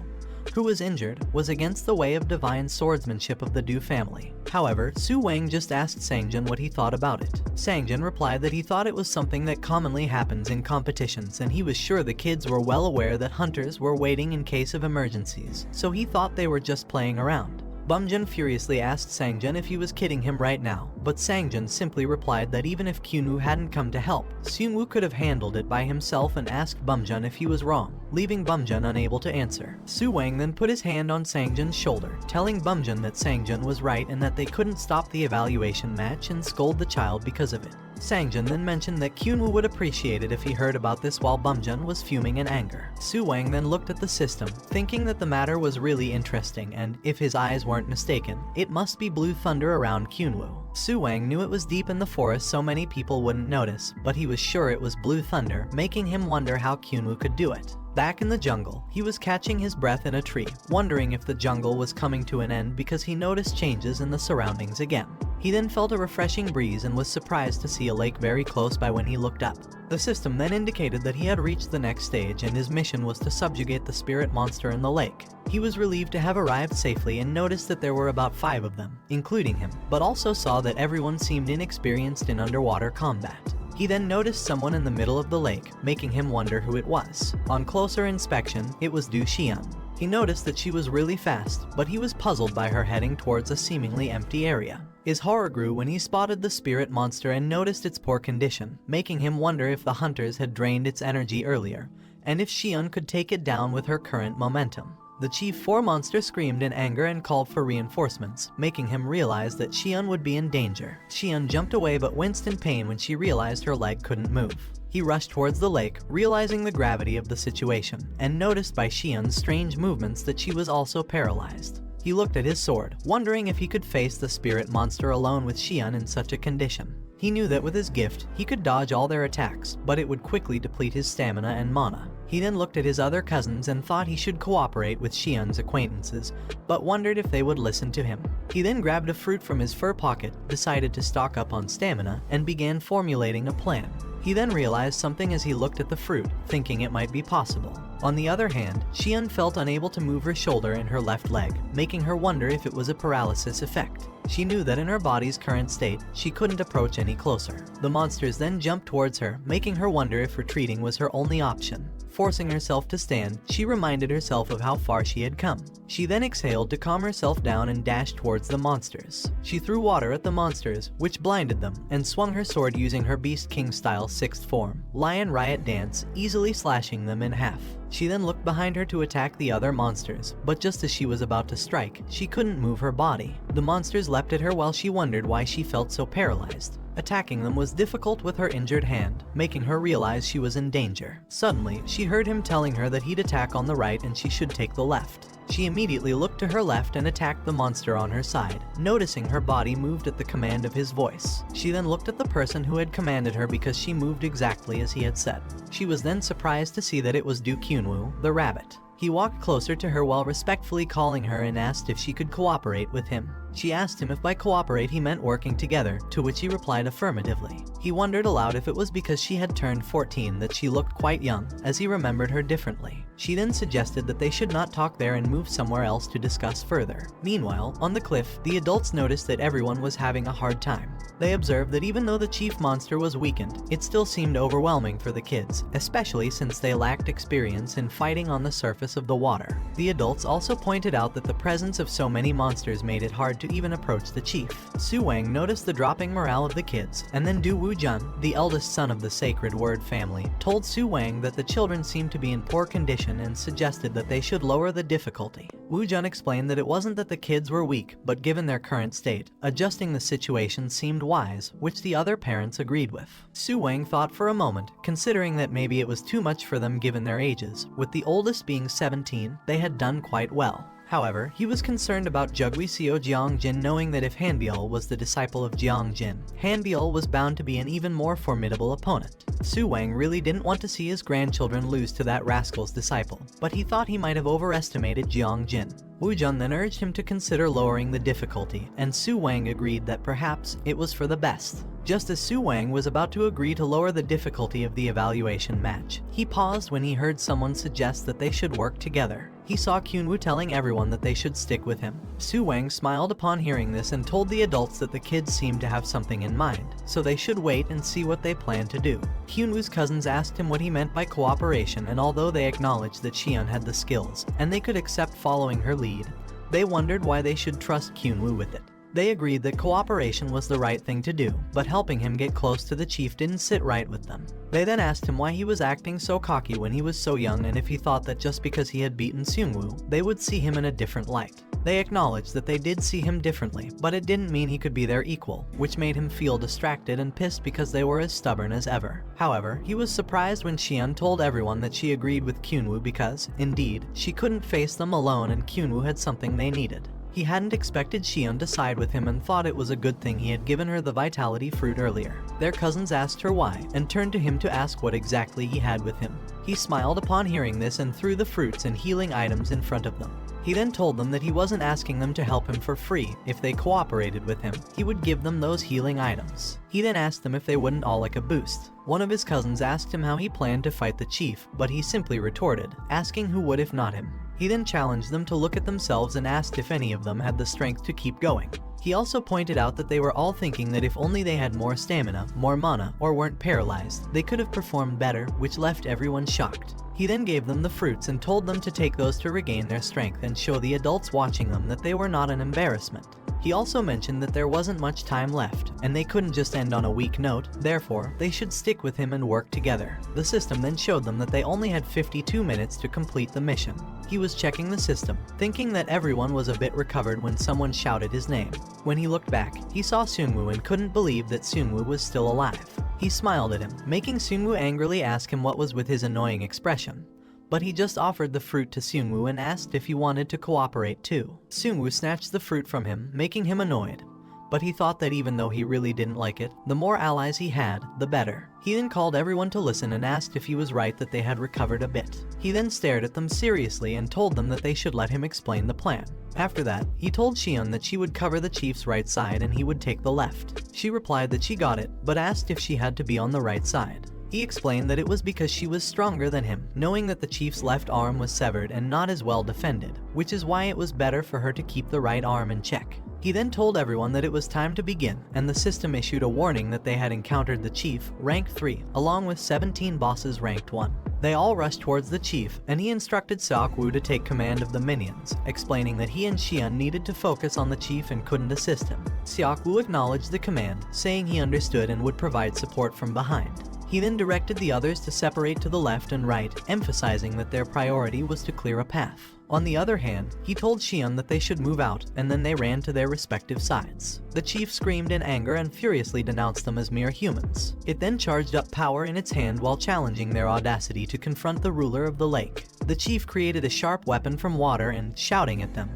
who was injured, was against the way of divine swordsmanship of the Du family. However, Su Wang just asked Sangjin what he thought about it. Sangjin replied that he thought it was something that commonly happens in competitions and he was sure the kids were well aware that hunters were waiting in case of emergencies, so he thought they were just playing around. Bumjun furiously asked Sangjin if he was kidding him right now, but Sangjin simply replied that even if Kunwu hadn't come to help, Kunwu could have handled it by himself and asked Bumjun if he was wrong, leaving Bumjun unable to answer. Su Wang then put his hand on Sangjin's shoulder, telling Bumjun that Sangjin was right and that they couldn't stop the evaluation match and scold the child because of it. Sangjin then mentioned that Kunwu would appreciate it if he heard about this while Bumjun was fuming in anger. Su Wang then looked at the system, thinking that the matter was really interesting and, if his eyes weren't mistaken, it must be blue thunder around Kunwu. Su Wang knew it was deep in the forest so many people wouldn't notice, but he was sure it was blue thunder, making him wonder how Kunwu could do it. Back in the jungle, he was catching his breath in a tree, wondering if the jungle was coming to an end because he noticed changes in the surroundings again. He then felt a refreshing breeze and was surprised to see a lake very close by when he looked up. The system then indicated that he had reached the next stage and his mission was to subjugate the spirit monster in the lake. He was relieved to have arrived safely and noticed that there were about 5 of them, including him, but also saw that everyone seemed inexperienced in underwater combat. He then noticed someone in the middle of the lake, making him wonder who it was. On closer inspection, it was Du Xian. He noticed that she was really fast, but he was puzzled by her heading towards a seemingly empty area. His horror grew when he spotted the spirit monster and noticed its poor condition, making him wonder if the hunters had drained its energy earlier, and if Xian could take it down with her current momentum. The Chief 4 monster screamed in anger and called for reinforcements, making him realize that Xian would be in danger. Xian jumped away but winced in pain when she realized her leg couldn't move. He rushed towards the lake, realizing the gravity of the situation, and noticed by Xian's strange movements that she was also paralyzed. He looked at his sword, wondering if he could face the spirit monster alone with Xian in such a condition. He knew that with his gift, he could dodge all their attacks, but it would quickly deplete his stamina and mana. He then looked at his other cousins and thought he should cooperate with Xian's acquaintances, but wondered if they would listen to him. He then grabbed a fruit from his fur pocket, decided to stock up on stamina, and began formulating a plan. He then realized something as he looked at the fruit, thinking it might be possible. On the other hand, Xian felt unable to move her shoulder and her left leg, making her wonder if it was a paralysis effect. She knew that in her body's current state, she couldn't approach any closer. The monsters then jumped towards her, making her wonder if retreating was her only option. Forcing herself to stand, she reminded herself of how far she had come. She then exhaled to calm herself down and dashed towards the monsters. She threw water at the monsters, which blinded them, and swung her sword using her Beast King style 6th form, Lion Riot Dance, easily slashing them in half. She then looked behind her to attack the other monsters, but just as she was about to strike, she couldn't move her body. The monsters leapt at her while she wondered why she felt so paralyzed. Attacking them was difficult with her injured hand, making her realize she was in danger. Suddenly, she heard him telling her that he'd attack on the right and she should take the left. She immediately looked to her left and attacked the monster on her side, noticing her body moved at the command of his voice. She then looked at the person who had commanded her because she moved exactly as he had said. She was then surprised to see that it was Kunwu, the rabbit. He walked closer to her while respectfully calling her and asked if she could cooperate with him. She asked him if by cooperate he meant working together, to which he replied affirmatively. He wondered aloud if it was because she had turned 14 that she looked quite young, as he remembered her differently. She then suggested that they should not talk there and move somewhere else to discuss further. Meanwhile, on the cliff, the adults noticed that everyone was having a hard time. They observed that even though the chief monster was weakened, it still seemed overwhelming for the kids, especially since they lacked experience in fighting on the surface of the water. The adults also pointed out that the presence of so many monsters made it hard to even approach the chief. Su Wang noticed the dropping morale of the kids, and then Du Wujun, the eldest son of the Sacred Word family, told Su Wang that the children seemed to be in poor condition and suggested that they should lower the difficulty. Wujun explained that it wasn't that the kids were weak, but given their current state, adjusting the situation seemed wise, which the other parents agreed with. Su Wang thought for a moment, considering that maybe it was too much for them given their ages. With the oldest being 17, they had done quite well. However, he was concerned about Jugui Seo Jiangjin, knowing that if Hanbiel was the disciple of Jiangjin, Hanbiel was bound to be an even more formidable opponent. Su Wang really didn't want to see his grandchildren lose to that rascal's disciple, but he thought he might have overestimated Jiangjin. Wujun then urged him to consider lowering the difficulty, and Su Wang agreed that perhaps it was for the best. Just as Su Wang was about to agree to lower the difficulty of the evaluation match, he paused when he heard someone suggest that they should work together. He saw Kunwu telling everyone that they should stick with him. Su Wang smiled upon hearing this and told the adults that the kids seemed to have something in mind, so they should wait and see what they planned to do. Kunwu's cousins asked him what he meant by cooperation, and although they acknowledged that Xian had the skills, and they could accept following her lead, they wondered why they should trust Kunwu with it. They agreed that cooperation was the right thing to do, but helping him get close to the chief didn't sit right with them. They then asked him why he was acting so cocky when he was so young, and if he thought that just because he had beaten Seungwoo, they would see him in a different light. They acknowledged that they did see him differently, but it didn't mean he could be their equal, which made him feel distracted and pissed because they were as stubborn as ever. However, he was surprised when Xian told everyone that she agreed with Kunwu because, indeed, she couldn't face them alone and Kunwu had something they needed. He hadn't expected Xian to side with him and thought it was a good thing he had given her the vitality fruit earlier. Their cousins asked her why, and turned to him to ask what exactly he had with him. He smiled upon hearing this and threw the fruits and healing items in front of them. He then told them that he wasn't asking them to help him for free. If they cooperated with him, he would give them those healing items. He then asked them if they wouldn't all like a boost. One of his cousins asked him how he planned to fight the chief, but he simply retorted, asking who would if not him. He then challenged them to look at themselves and asked if any of them had the strength to keep going. He also pointed out that they were all thinking that if only they had more stamina, more mana, or weren't paralyzed, they could have performed better, which left everyone shocked. He then gave them the fruits and told them to take those to regain their strength and show the adults watching them that they were not an embarrassment. He also mentioned that there wasn't much time left, and they couldn't just end on a weak note, therefore, they should stick with him and work together. The system then showed them that they only had 52 minutes to complete the mission. He was checking the system, thinking that everyone was a bit recovered when someone shouted his name. When he looked back, he saw Seungwoo and couldn't believe that Seungwoo was still alive. He smiled at him, making Seungwoo angrily ask him what was with his annoying expression. But he just offered the fruit to Seungwoo and asked if he wanted to cooperate too. Seungwoo snatched the fruit from him, making him annoyed. but he thought that even though he really didn't like it, the more allies he had, the better. He then called everyone to listen and asked if he was right that they had recovered a bit. He then stared at them seriously and told them that they should let him explain the plan. After that, he told Xion that she would cover the chief's right side and he would take the left. She replied that she got it, but asked if she had to be on the right side. He explained that it was because she was stronger than him, knowing that the chief's left arm was severed and not as well defended, which is why it was better for her to keep the right arm in check. He then told everyone that it was time to begin, and the system issued a warning that they had encountered the chief, rank 3, along with 17 bosses ranked 1. They all rushed towards the chief, and he instructed Seokwoo to take command of the minions, explaining that he and Xion needed to focus on the chief and couldn't assist him. Seokwoo acknowledged the command, saying he understood and would provide support from behind. He then directed the others to separate to the left and right, emphasizing that their priority was to clear a path. On the other hand, he told Xion that they should move out, and then they ran to their respective sides. The chief screamed in anger and furiously denounced them as mere humans. It then charged up power in its hand while challenging their audacity to confront the ruler of the lake. The chief created a sharp weapon from water and, shouting at them,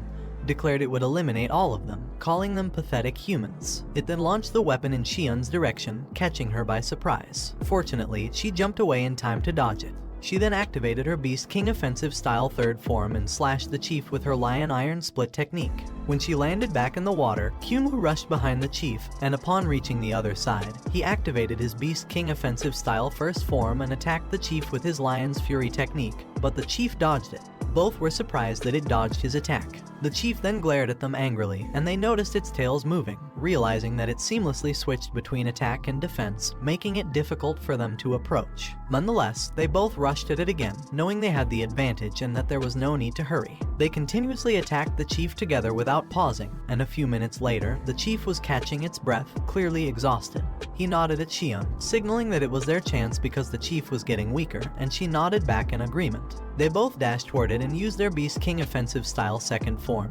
declared it would eliminate all of them, calling them pathetic humans. It then launched the weapon in Xion's direction, catching her by surprise. Fortunately, she jumped away in time to dodge it. She then activated her Beast King offensive style third form and slashed the chief with her Lion Iron Split technique. When she landed back in the water, Kunwu rushed behind the chief, and upon reaching the other side, he activated his Beast King offensive style first form and attacked the chief with his Lion's Fury technique, but the chief dodged it. Both were surprised that it dodged his attack. The chief then glared at them angrily, and they noticed its tails moving, realizing that it seamlessly switched between attack and defense, making it difficult for them to approach. Nonetheless, they both rushed at it again, knowing they had the advantage and that there was no need to hurry. They continuously attacked the chief together without pausing, and a few minutes later, the chief was catching its breath, clearly exhausted. He nodded at Xion, signaling that it was their chance because the chief was getting weaker, and she nodded back in agreement. They both dashed toward it and used their Beast King offensive style second form,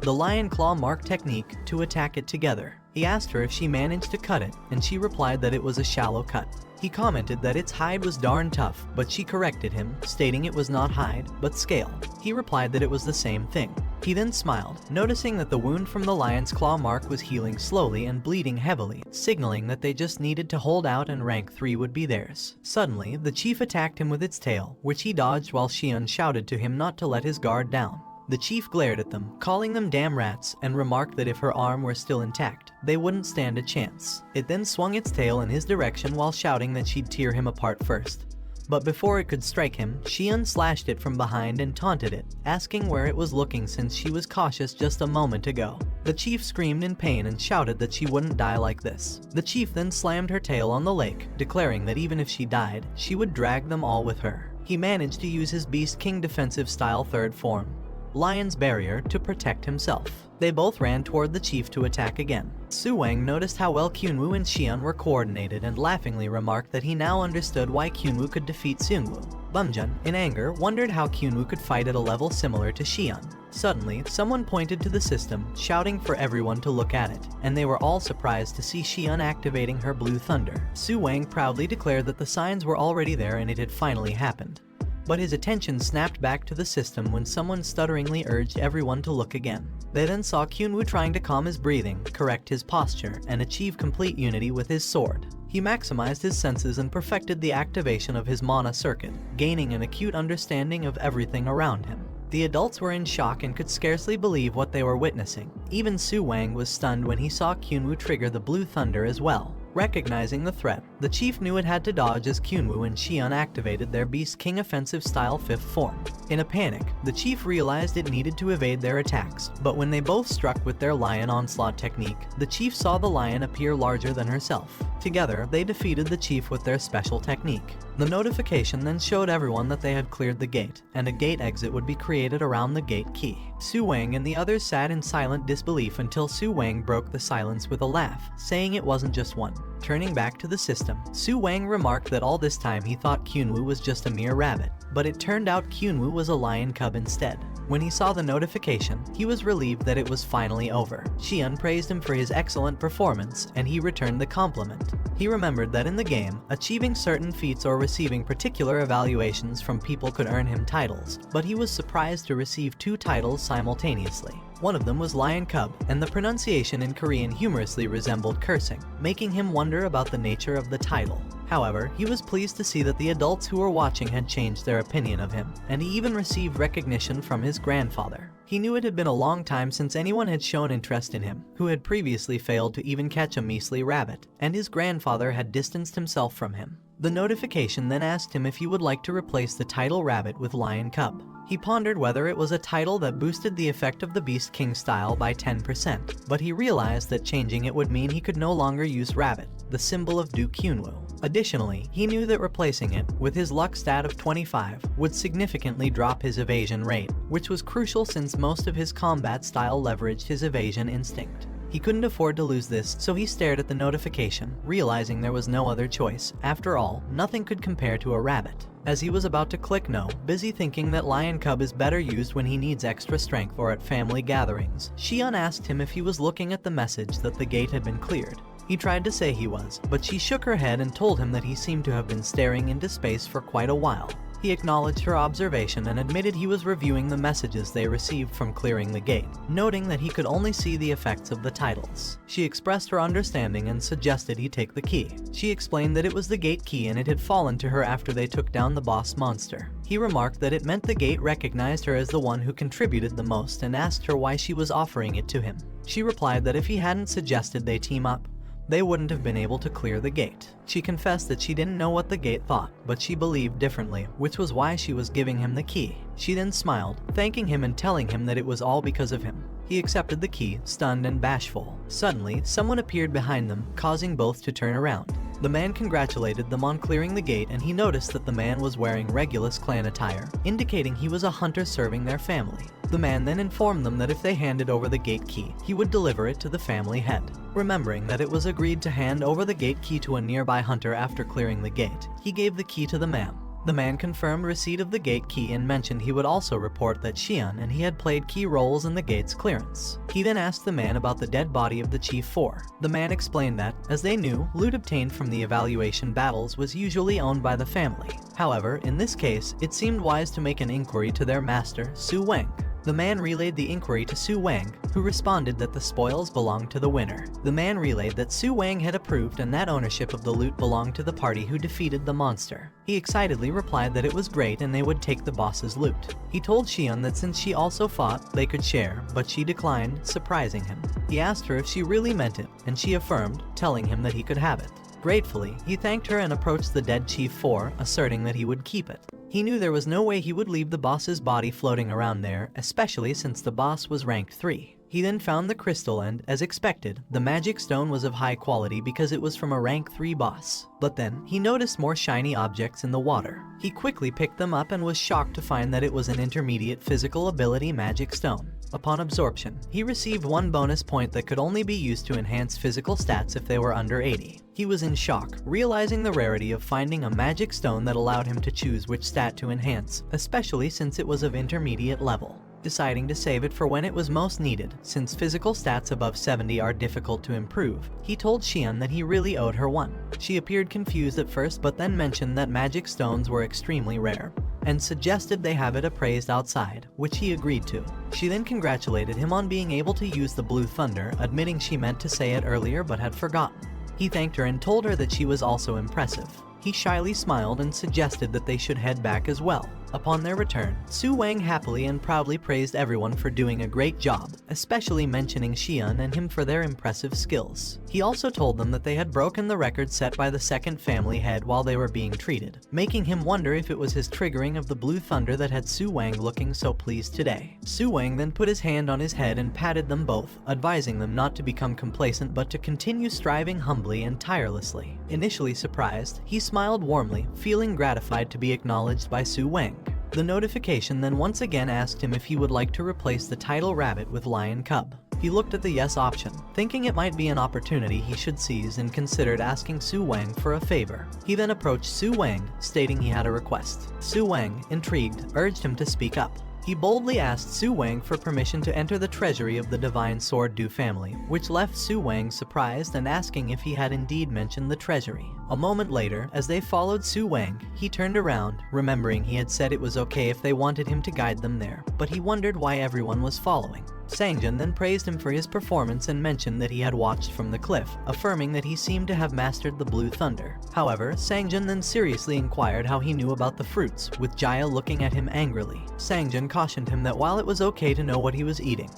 the Lion Claw Mark technique, to attack it together. He asked her if she managed to cut it, and she replied that it was a shallow cut. He commented that its hide was darn tough, but she corrected him, stating it was not hide, but scale. He replied that it was the same thing. He then smiled, noticing that the wound from the lion's claw mark was healing slowly and bleeding heavily, signaling that they just needed to hold out and rank 3 would be theirs. Suddenly, the chief attacked him with its tail, which he dodged while Xion shouted to him not to let his guard down. The chief glared at them, calling them damn rats, and remarked that if her arm were still intact, they wouldn't stand a chance. It then swung its tail in his direction while shouting that she'd tear him apart first. But before it could strike him, Xion slashed it from behind and taunted it, asking where it was looking since she was cautious just a moment ago. The chief screamed in pain and shouted that she wouldn't die like this. The chief then slammed her tail on the lake, declaring that even if she died, she would drag them all with her. He managed to use his Beast King defensive style third form, Lion's Barrier, to protect himself. They both ran toward the chief to attack again. Su Wang noticed how well Kunwu and Xion were coordinated and laughingly remarked that he now understood why Kunwu could defeat Seungwoo. Bumjun, in anger, wondered how Kunwu could fight at a level similar to Xion. Suddenly, someone pointed to the system, shouting for everyone to look at it, and they were all surprised to see Xion activating her Blue Thunder. Su Wang proudly declared that the signs were already there and it had finally happened. But his attention snapped back to the system when someone stutteringly urged everyone to look again. They then saw Kunwu trying to calm his breathing, correct his posture, and achieve complete unity with his sword. He maximized his senses and perfected the activation of his mana circuit, gaining an acute understanding of everything around him. The adults were in shock and could scarcely believe what they were witnessing. Even Su Wang was stunned when he saw Kunwu trigger the Blue Thunder as well. Recognizing the threat, the chief knew it had to dodge as Kunwu and Xion activated their Beast King offensive style fifth form. In a panic, the chief realized it needed to evade their attacks, but when they both struck with their Lion Onslaught technique, the chief saw the lion appear larger than herself. Together, they defeated the chief with their special technique. The notification then showed everyone that they had cleared the gate, and a gate exit would be created around the gate key. Su Wang and the others sat in silent disbelief until Su Wang broke the silence with a laugh, saying it wasn't just one. Turning back to the system, Su Wang remarked that all this time he thought Kunwu was just a mere rabbit. but it turned out Kunwu was a lion cub instead. When he saw the notification, he was relieved that it was finally over. Xian praised him for his excellent performance, and he returned the compliment. He remembered that in the game, achieving certain feats or receiving particular evaluations from people could earn him titles, but he was surprised to receive 2 titles simultaneously. One of them was Lion Cub, and the pronunciation in Korean humorously resembled cursing, making him wonder about the nature of the title. However, he was pleased to see that the adults who were watching had changed their opinion of him, and he even received recognition from his grandfather. He knew it had been a long time since anyone had shown interest in him, who had previously failed to even catch a measly rabbit, and his grandfather had distanced himself from him. The notification then asked him if he would like to replace the title Rabbit with Lion Cub. He pondered whether it was a title that boosted the effect of the Beast King style by 10%, but he realized that changing it would mean he could no longer use Rabbit, the symbol of Duke Kunwu. Additionally, he knew that replacing it with his luck stat of 25 would significantly drop his evasion rate, which was crucial since most of his combat style leveraged his evasion instinct. He couldn't afford to lose this, so he stared at the notification, realizing there was no other choice. After all, nothing could compare to a rabbit. As he was about to click no, busy thinking that Lion Cub is better used when he needs extra strength or at family gatherings, Xian asked him if he was looking at the message that the gate had been cleared. He tried to say he was, but she shook her head and told him that he seemed to have been staring into space for quite a while. He acknowledged her observation and admitted he was reviewing the messages they received from clearing the gate, noting that he could only see the effects of the titles. She expressed her understanding and suggested he take the key. She explained that it was the gate key and it had fallen to her after they took down the boss monster. He remarked that it meant the gate recognized her as the one who contributed the most and asked her why she was offering it to him. She replied that if he hadn't suggested they team up, they wouldn't have been able to clear the gate. She confessed that she didn't know what the gate thought, but she believed differently, which was why she was giving him the key. She then smiled, thanking him and telling him that it was all because of him. He accepted the key, stunned and bashful. Suddenly, someone appeared behind them, causing both to turn around. The man congratulated them on clearing the gate, and he noticed that the man was wearing Regulus clan attire, indicating he was a hunter serving their family. The man then informed them that if they handed over the gate key, he would deliver it to the family head. Remembering that it was agreed to hand over the gate key to a nearby hunter after clearing the gate, he gave the key to the man. The man confirmed receipt of the gate key and mentioned he would also report that Xian and he had played key roles in the gate's clearance. He then asked the man about the dead body of the Chief 4. The man explained that, as they knew, loot obtained from the evaluation battles was usually owned by the family. However, in this case, it seemed wise to make an inquiry to their master, Su Wang. The man relayed the inquiry to Su Wang, who responded that the spoils belonged to the winner. The man relayed that Su Wang had approved and that ownership of the loot belonged to the party who defeated the monster. He excitedly replied that it was great and they would take the boss's loot. He told Xian that since she also fought, they could share, but she declined, surprising him. He asked her if she really meant it, and she affirmed, telling him that he could have it. Gratefully, he thanked her and approached the dead Chief 4, asserting that he would keep it. He knew there was no way he would leave the boss's body floating around there, especially since the boss was ranked 3. He then found the crystal and, as expected, the magic stone was of high quality because it was from a rank 3 boss. But then, he noticed more shiny objects in the water. He quickly picked them up and was shocked to find that it was an intermediate physical ability magic stone. Upon absorption, he received 1 bonus point that could only be used to enhance physical stats if they were under 80. He was in shock, realizing the rarity of finding a magic stone that allowed him to choose which stat to enhance, especially since it was of intermediate level. Deciding to save it for when it was most needed, since physical stats above 70 are difficult to improve, he told Xian that he really owed her one. She appeared confused at first but then mentioned that magic stones were extremely rare, and suggested they have it appraised outside, which he agreed to. She then congratulated him on being able to use the Blue Thunder, admitting she meant to say it earlier but had forgotten. He thanked her and told her that she was also impressive. He shyly smiled and suggested that they should head back as well. Upon their return, Su Wang happily and proudly praised everyone for doing a great job, especially mentioning Xian and him for their impressive skills. He also told them that they had broken the record set by the second family head while they were being treated, making him wonder if it was his triggering of the Blue Thunder that had Su Wang looking so pleased today. Su Wang then put his hand on his head and patted them both, advising them not to become complacent but to continue striving humbly and tirelessly. Initially surprised, he smiled warmly, feeling gratified to be acknowledged by Su Wang. The notification then once again asked him if he would like to replace the title Rabbit with Lion Cub. He looked at the yes option, thinking it might be an opportunity he should seize, and considered asking Su Wang for a favor. He then approached Su Wang, stating he had a request. Su Wang, intrigued, urged him to speak up. He boldly asked Su Wang for permission to enter the treasury of the Divine Sword Du family, which left Su Wang surprised and asking if he had indeed mentioned the treasury. A moment later, as they followed Su Wang, he turned around, remembering he had said it was okay if they wanted him to guide them there, but he wondered why everyone was following. Sangjin then praised him for his performance and mentioned that he had watched from the cliff, affirming that he seemed to have mastered the Blue Thunder. However, Sangjin then seriously inquired how he knew about the fruits, with Jaya looking at him angrily. Sangjin cautioned him that while it was okay to know what he was eating,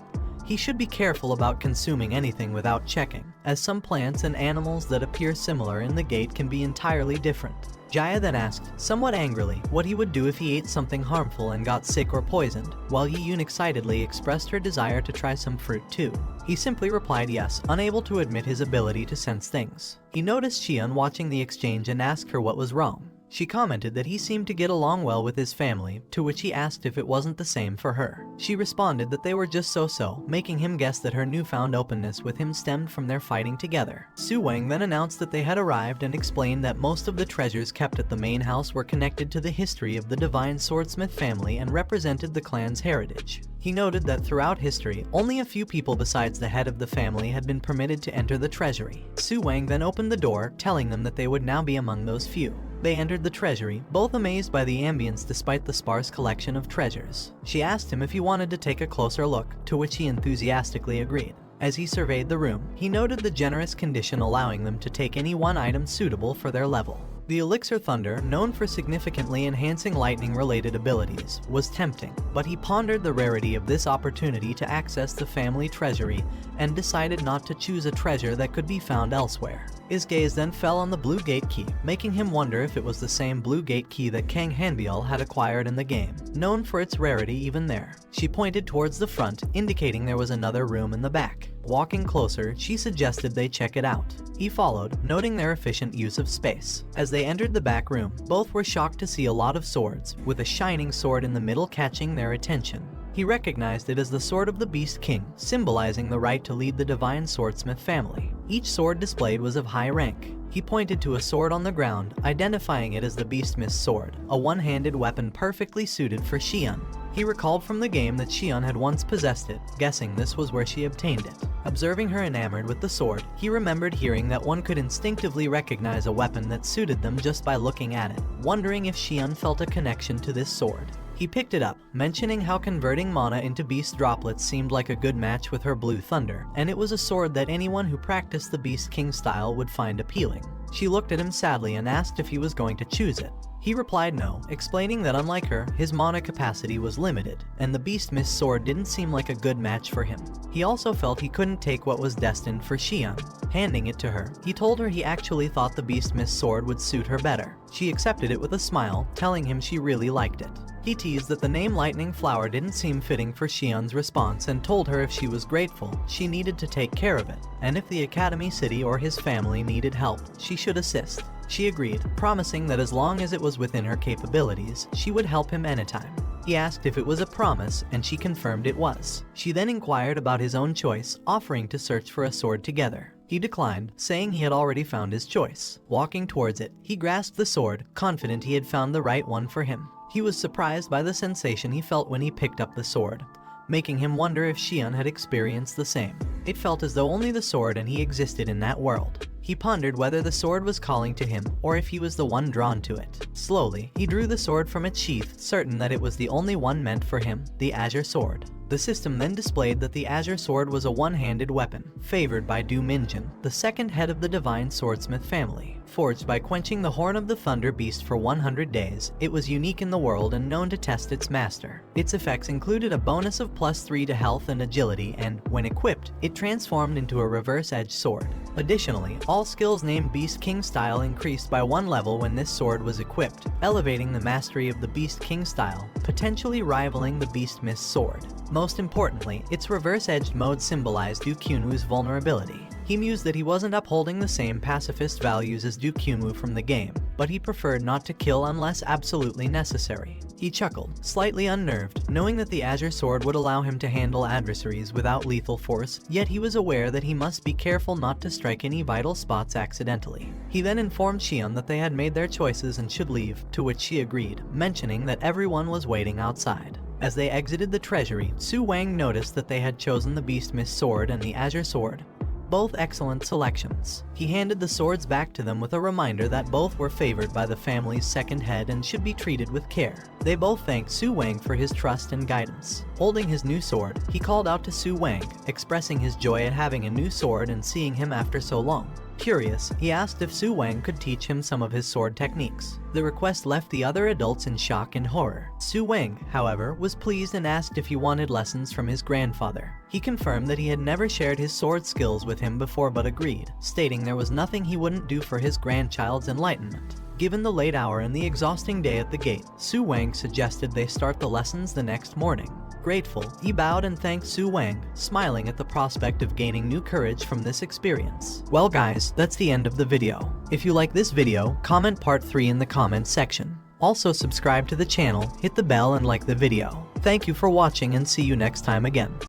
he should be careful about consuming anything without checking, as some plants and animals that appear similar in the gate can be entirely different. Jaya then asked, somewhat angrily, what he would do if he ate something harmful and got sick or poisoned, while Yiyun excitedly expressed her desire to try some fruit too. He simply replied yes, unable to admit his ability to sense things. He noticed Xian watching the exchange and asked her what was wrong. She commented that he seemed to get along well with his family, to which he asked if it wasn't the same for her. She responded that they were just so-so, making him guess that her newfound openness with him stemmed from their fighting together. Su Wang then announced that they had arrived and explained that most of the treasures kept at the main house were connected to the history of the Divine Swordsmith family and represented the clan's heritage. He noted that throughout history, only a few people besides the head of the family had been permitted to enter the treasury. Su Wang then opened the door, telling them that they would now be among those few. They entered the treasury, both amazed by the ambience despite the sparse collection of treasures. She asked him if he wanted to take a closer look, to which he enthusiastically agreed. As he surveyed the room, he noted the generous condition allowing them to take any one item suitable for their level. The Elixir Thunder, known for significantly enhancing lightning-related abilities, was tempting, but he pondered the rarity of this opportunity to access the family treasury and decided not to choose a treasure that could be found elsewhere. His gaze then fell on the Blue Gate key, making him wonder if it was the same Blue Gate key that Kang Hanbiel had acquired in the game, known for its rarity even there. She pointed towards the front, indicating there was another room in the back. Walking closer, she suggested they check it out. He followed, noting their efficient use of space. As they entered the back room, both were shocked to see a lot of swords, with a shining sword in the middle catching their attention. He recognized it as the Sword of the Beast King, symbolizing the right to lead the Divine Swordsmith family. Each sword displayed was of high rank. He pointed to a sword on the ground, identifying it as the Beastmith's sword, a one-handed weapon perfectly suited for Xian. He recalled from the game that Xian had once possessed it, guessing this was where she obtained it. Observing her enamored with the sword, he remembered hearing that one could instinctively recognize a weapon that suited them just by looking at it, wondering if Xian felt a connection to this sword. He picked it up, mentioning how converting mana into beast droplets seemed like a good match with her Blue Thunder, and it was a sword that anyone who practiced the Beast King style would find appealing. She looked at him sadly and asked if he was going to choose it. He replied no, explaining that unlike her, his mana capacity was limited, and the Beastmith's sword didn't seem like a good match for him. He also felt he couldn't take what was destined for Xian. Handing it to her, he told her he actually thought the Beastmith's sword would suit her better. She accepted it with a smile, telling him she really liked it. He teased that the name Lightning Flower didn't seem fitting for Xian's response and told her if she was grateful, she needed to take care of it, and if the Academy City or his family needed help, she should assist. She agreed, promising that as long as it was within her capabilities, she would help him anytime. He asked if it was a promise, and she confirmed it was. She then inquired about his own choice, offering to search for a sword together. He declined, saying he had already found his choice. Walking towards it, he grasped the sword, confident he had found the right one for him. He was surprised by the sensation he felt when he picked up the sword, making him wonder if Xian had experienced the same. It felt as though only the sword and he existed in that world. He pondered whether the sword was calling to him, or if he was the one drawn to it. Slowly, he drew the sword from its sheath, certain that it was the only one meant for him, the Azure Sword. The system then displayed that the Azure Sword was a one-handed weapon, favored by Du Minjin, the second head of the Divine Swordsmith family. Forged by quenching the Horn of the Thunder Beast for 100 days, it was unique in the world and known to test its master. Its effects included a bonus of +3 to health and agility, and, when equipped, it transformed into a reverse-edged sword. Additionally, all skills named Beast King style increased by 1 level when this sword was equipped, elevating the mastery of the Beast King style, potentially rivaling the Beastmith's sword. Most importantly, its reverse-edged mode symbolized Du Kunwu's vulnerability. He mused that he wasn't upholding the same pacifist values as Du Kunwu from the game, but he preferred not to kill unless absolutely necessary. He chuckled, slightly unnerved, knowing that the azure sword would allow him to handle adversaries without lethal force, yet he was aware that he must be careful not to strike any vital spots accidentally. He then informed Xion that they had made their choices and should leave, to which she agreed, mentioning that everyone was waiting outside. As they exited the treasury, Su Wang noticed that they had chosen the Beastmist sword and the azure sword. Both excellent selections. He handed the swords back to them with a reminder that both were favored by the family's second head and should be treated with care. They both thanked Su Wang for his trust and guidance. Holding his new sword, he called out to Su Wang, expressing his joy at having a new sword and seeing him after so long. Curious, he asked if Su Wang could teach him some of his sword techniques. The request left the other adults in shock and horror. Su Wang, however, was pleased and asked if he wanted lessons from his grandfather. He confirmed that he had never shared his sword skills with him before but agreed, stating there was nothing he wouldn't do for his grandchild's enlightenment. Given the late hour and the exhausting day at the gate, Su Wang suggested they start the lessons the next morning. Grateful, he bowed and thanked Su Wang, smiling at the prospect of gaining new courage from this experience. Well guys, that's the end of the video. If you like this video, comment part 3 in the comments section. Also subscribe to the channel, hit the bell and like the video. Thank you for watching and see you next time again.